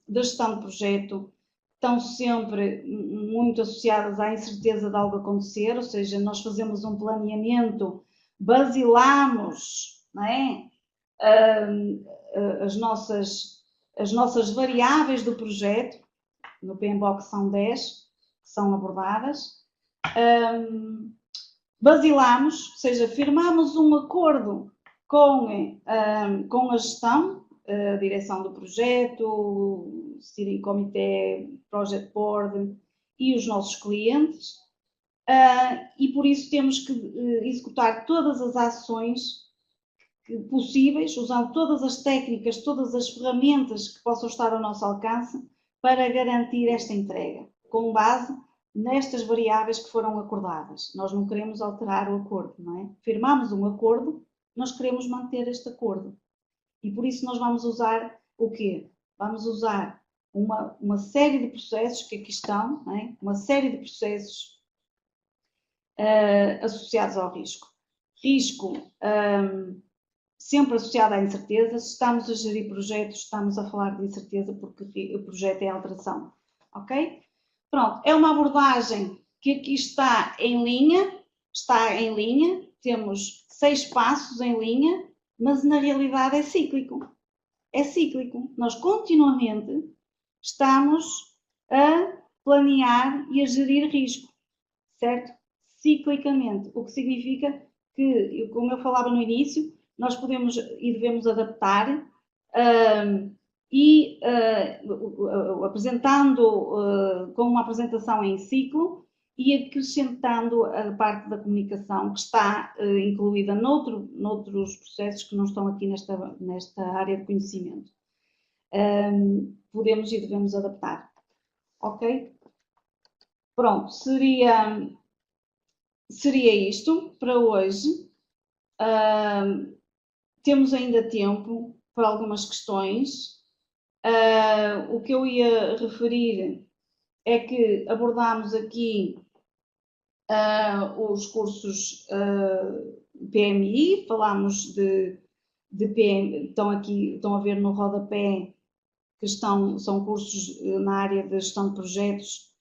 da gestão de projeto, estão sempre muito associadas à incerteza de algo acontecer, ou seja, nós fazemos um planeamento, basilamos, não é? As nossas variáveis do projeto, no PMBOK são 10, que são abordadas. Basilamos, ou seja, firmamos um acordo com a gestão, a direção do projeto, o steering committee, project board e os nossos clientes, e por isso temos que executar todas as ações possíveis, usando todas as técnicas, todas as ferramentas que possam estar ao nosso alcance para garantir esta entrega, com base nestas variáveis que foram acordadas. Nós não queremos alterar o acordo, não é? Firmamos um acordo, nós queremos manter este acordo. E por isso nós vamos usar o quê? Vamos usar uma série de processos que aqui estão, não é? Uma série de processos associados ao risco. Risco sempre associado à incerteza. Se estamos a gerir projetos, estamos a falar de incerteza porque o projeto é alteração. Ok? Pronto, é uma abordagem que aqui está em linha, temos 6 passos em linha, mas na realidade é cíclico. É cíclico. Nós continuamente estamos a planear e a gerir risco, certo? Ciclicamente, o que significa que, como eu falava no início, nós podemos e devemos adaptar apresentando com uma apresentação em ciclo e acrescentando a parte da comunicação que está incluída noutros processos que não estão aqui nesta área de conhecimento. Podemos e devemos adaptar. Ok? Pronto, seria isto para hoje. Temos ainda tempo para algumas questões. O que eu ia referir é que abordámos aqui os cursos PMI, falámos de PMI, estão a ver no rodapé que são cursos na área de gestão de projetos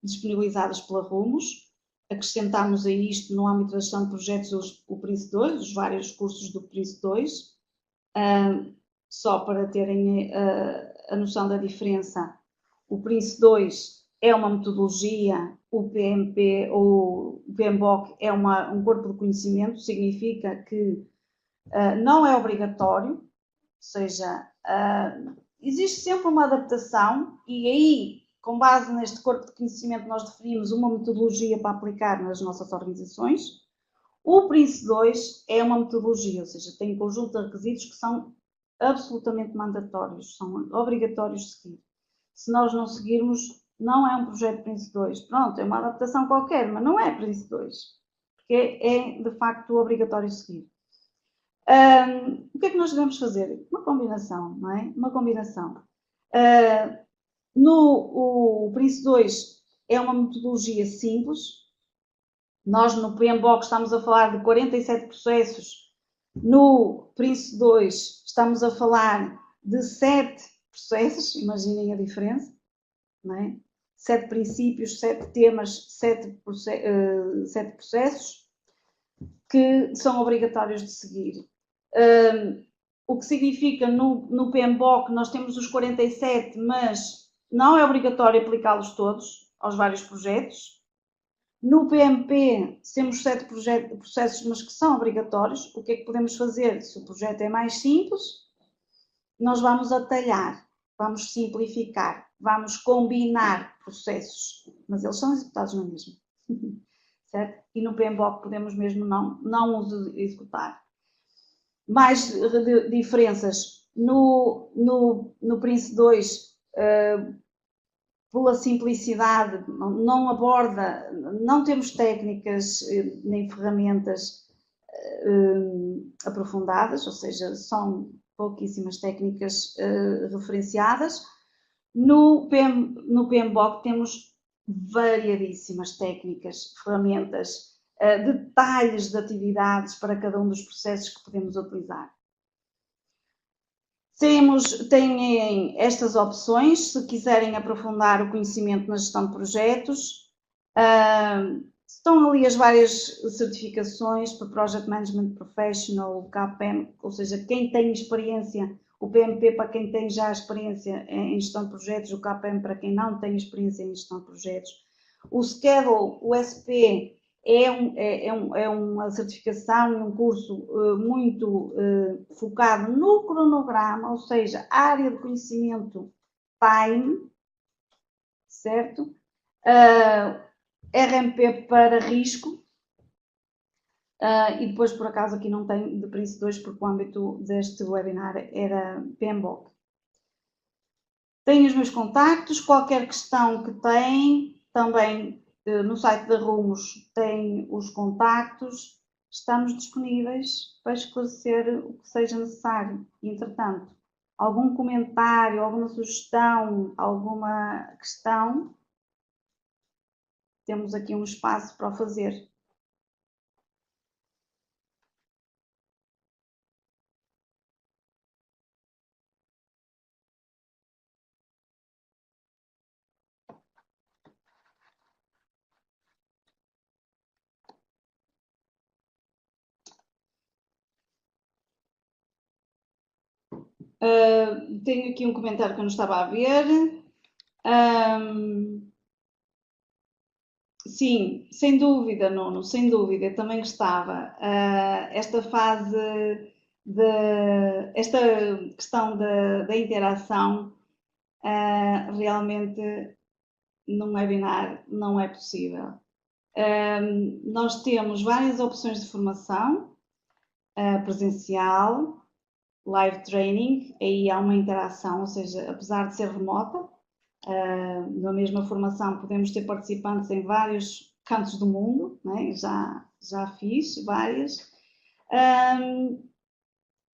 disponibilizados pela Rumos. Acrescentámos a isto, no âmbito da gestão de projetos, o PRINCE 2, os vários cursos do PRINCE 2, só para terem a noção da diferença. O PRINCE 2 é uma metodologia, o PMP ou o PMBOK é um corpo de conhecimento, significa que não é obrigatório, ou seja, existe sempre uma adaptação e aí, com base neste corpo de conhecimento, nós definimos uma metodologia para aplicar nas nossas organizações. O PRINCE 2 é uma metodologia, ou seja, tem um conjunto de requisitos que são absolutamente mandatórios, são obrigatórios de seguir. Se nós não seguirmos, não é um projeto PRINCE 2. Pronto, é uma adaptação qualquer, mas não é PRINCE 2, porque é de facto obrigatório seguir. O que é que nós devemos fazer? Uma combinação, não é? Uma combinação. O PRINCE 2 é uma metodologia simples. Nós no PMBOK estamos a falar de 47 processos. No PRINCE 2 estamos a falar de 7 processos, imaginem a diferença. não é? 7 princípios, 7 temas, 7 processos que são obrigatórios de seguir. O que significa no PMBOK nós temos os 47, mas não é obrigatório aplicá-los todos aos vários projetos. No PMP temos 7 processos, mas que são obrigatórios. O que é que podemos fazer? Se o projeto é mais simples, nós vamos atalhar, vamos simplificar, vamos combinar processos, mas eles são executados na mesma. Certo? E no PMBOK podemos mesmo não os executar. Mais diferenças. No Prince 2, pela simplicidade, não aborda, não temos técnicas nem ferramentas aprofundadas, ou seja, são pouquíssimas técnicas referenciadas. No PMBOK temos variadíssimas técnicas, ferramentas, detalhes de atividades para cada um dos processos que podemos utilizar. Têm estas opções, se quiserem aprofundar o conhecimento na gestão de projetos. Estão ali as várias certificações para Project Management Professional, o KPM, ou seja, quem tem experiência, o PMP para quem tem já experiência em gestão de projetos, o KPM para quem não tem experiência em gestão de projetos. O Schedule, o SP, é uma certificação e um curso muito focado no cronograma, ou seja, área de conhecimento time, certo? RMP para risco, e depois por acaso aqui não tem de Prince 2 porque o âmbito deste webinar era PMBOK. Tenho os meus contactos, qualquer questão que tem, também no site da Rumos tem os contactos, estamos disponíveis para esclarecer o que seja necessário. Entretanto, algum comentário, alguma sugestão, alguma questão, temos aqui um espaço para o fazer. Tenho aqui um comentário que eu não estava a ver. Sim, sem dúvida, Nuno, sem dúvida, eu também gostava. Esta fase, esta questão da interação, realmente num webinar não é possível. Nós temos várias opções de formação, presencial, live training, aí há uma interação, ou seja, apesar de ser remota, na mesma formação podemos ter participantes em vários cantos do mundo, né? já fiz várias.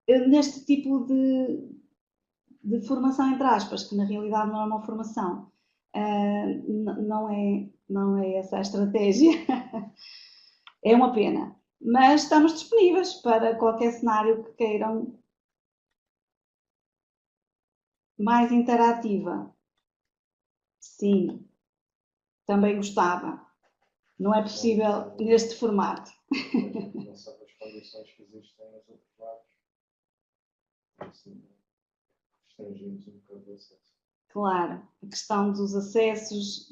Neste tipo de formação, entre aspas, que na realidade não é uma formação, não é essa a estratégia. É uma pena, mas estamos disponíveis para qualquer cenário que queiram mais interativa. Sim, também gostava. Não é possível neste formato. Não sabe as condições que existem nos outros lados. Restringimos um bocado o acesso. Claro, a questão dos acessos,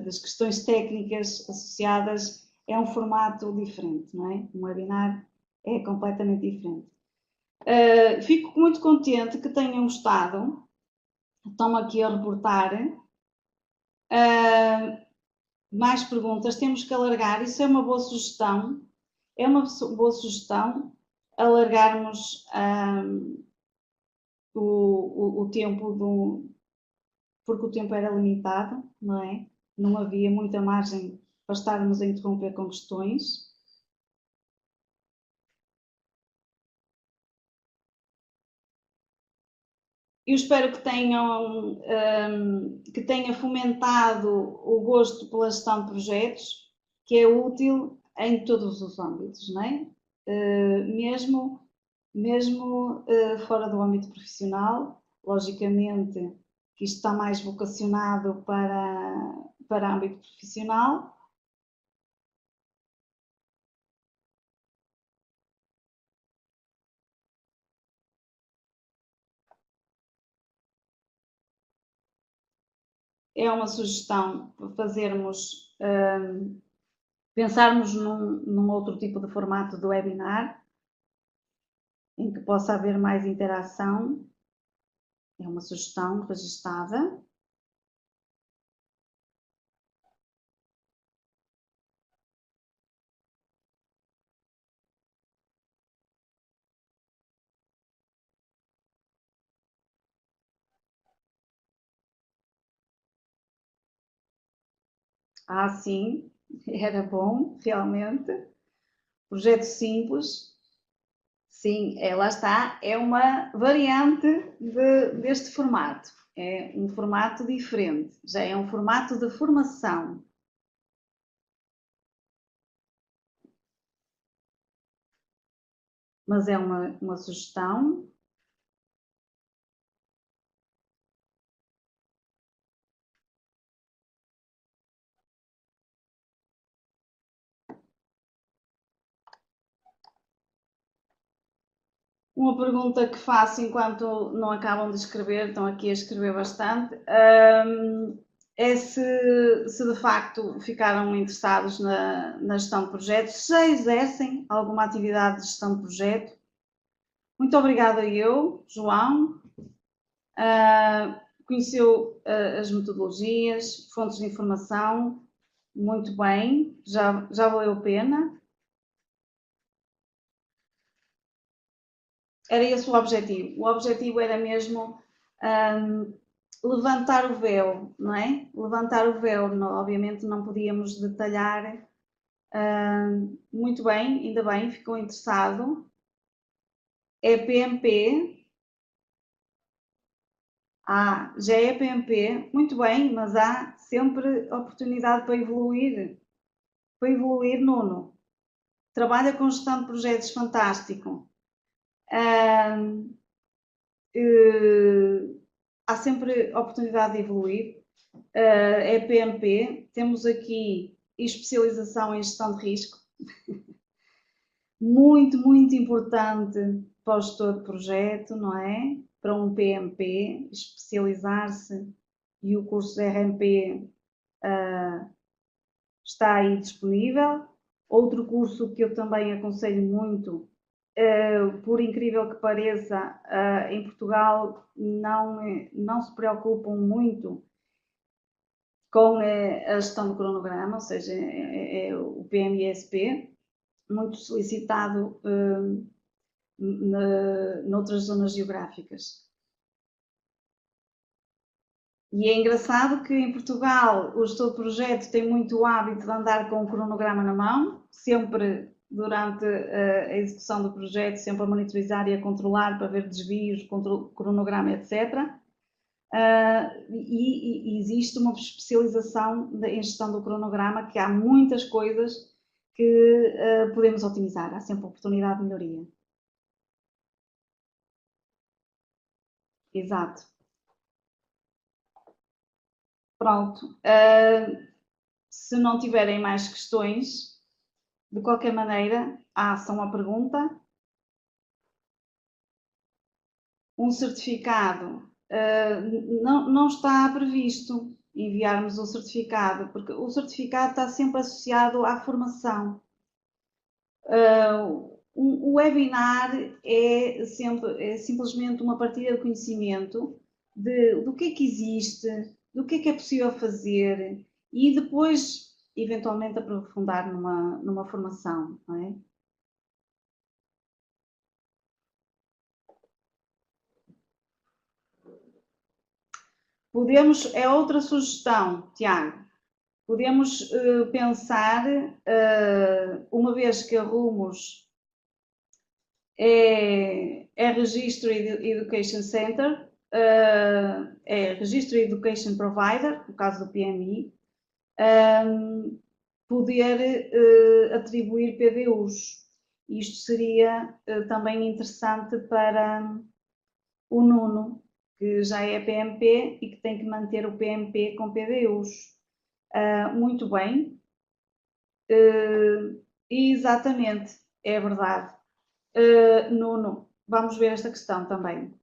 das questões técnicas associadas é um formato diferente, não é? Um webinar é completamente diferente. Fico muito contente que tenham gostado. Estão aqui a reportar. Mais perguntas, temos que alargar, isso é uma boa sugestão, alargarmos o tempo, porque o tempo era limitado, não é? Não havia muita margem para estarmos a interromper com questões. Eu espero que tenha fomentado o gosto pela gestão de projetos, que é útil em todos os âmbitos, não é? Mesmo fora do âmbito profissional, logicamente que isto está mais vocacionado para âmbito profissional. É uma sugestão para fazermos, pensarmos num outro tipo de formato de webinar, em que possa haver mais interação. É uma sugestão registada. Ah, sim, era bom, realmente. Projeto simples. Sim, lá está, é uma variante deste formato. É um formato diferente, já é um formato de formação. Mas é uma sugestão. Uma pergunta que faço enquanto não acabam de escrever, estão aqui a escrever bastante, é se de facto ficaram interessados na gestão de projetos, se já exercem alguma atividade de gestão de projeto. Muito obrigada eu, João. Conheceu as metodologias, fontes de informação, muito bem, já valeu a pena. Era esse o objetivo. O objetivo era mesmo levantar o véu, não é? Levantar o véu, obviamente não podíamos detalhar. Muito bem, ainda bem, ficou interessado. É PMP. Já é PMP, muito bem, mas há sempre oportunidade para evoluir. Para evoluir, Nuno. Trabalha com gestão de projetos, fantástico. Há sempre oportunidade de evoluir. É PMP, temos aqui especialização em gestão de risco, muito, muito importante para o gestor de projeto, não é? Para um PMP, especializar-se, e o curso de RMP está aí disponível. Outro curso que eu também aconselho muito, por incrível que pareça, em Portugal não se preocupam muito com a gestão do cronograma, ou seja, é o PMISP, muito solicitado noutras zonas geográficas. E é engraçado que em Portugal o gestor de projeto tem muito o hábito de andar com o cronograma na mão, sempre durante a execução do projeto, sempre a monitorizar e a controlar para ver desvios, cronograma, etc. E existe uma especialização em gestão do cronograma, que há muitas coisas que podemos otimizar, há sempre oportunidade de melhoria. Exato. Pronto. Se não tiverem mais questões, de qualquer maneira, só uma pergunta. Um certificado, não está previsto enviarmos o certificado, porque o certificado está sempre associado à formação. O webinar é simplesmente uma partilha de conhecimento do que é que existe, do que é possível fazer e depois, eventualmente, aprofundar numa formação, não é? É outra sugestão, Tiago, podemos pensar, uma vez que a Rumos é Registro Education Center, é Registro Education Provider, no caso do PMI, poder atribuir PDUs. Isto seria também interessante para o Nuno, que já é PMP e que tem que manter o PMP com PDUs. Muito bem. Exatamente, é verdade. Nuno, vamos ver esta questão também.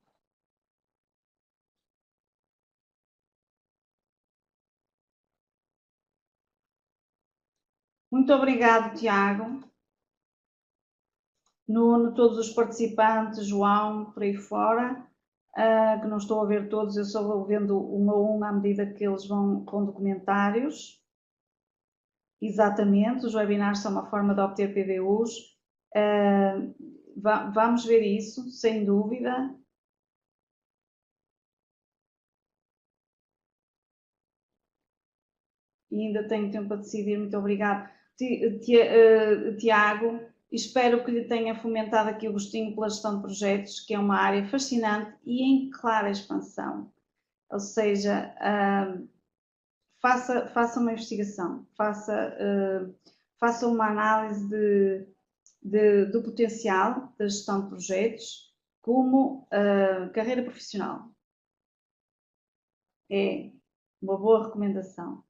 Muito obrigado, Tiago. Nuno, todos os participantes, João, por aí fora, que não estou a ver todos, eu só vou vendo um a um à medida que eles vão com documentários. Exatamente, os webinars são uma forma de obter PDUs. Vamos ver isso, sem dúvida. E ainda tenho tempo para decidir, muito obrigado. Tiago, espero que lhe tenha fomentado aqui o gostinho pela gestão de projetos, que é uma área fascinante e em clara expansão. Ou seja, faça uma investigação, faça uma análise do potencial da gestão de projetos como carreira profissional. É uma boa recomendação.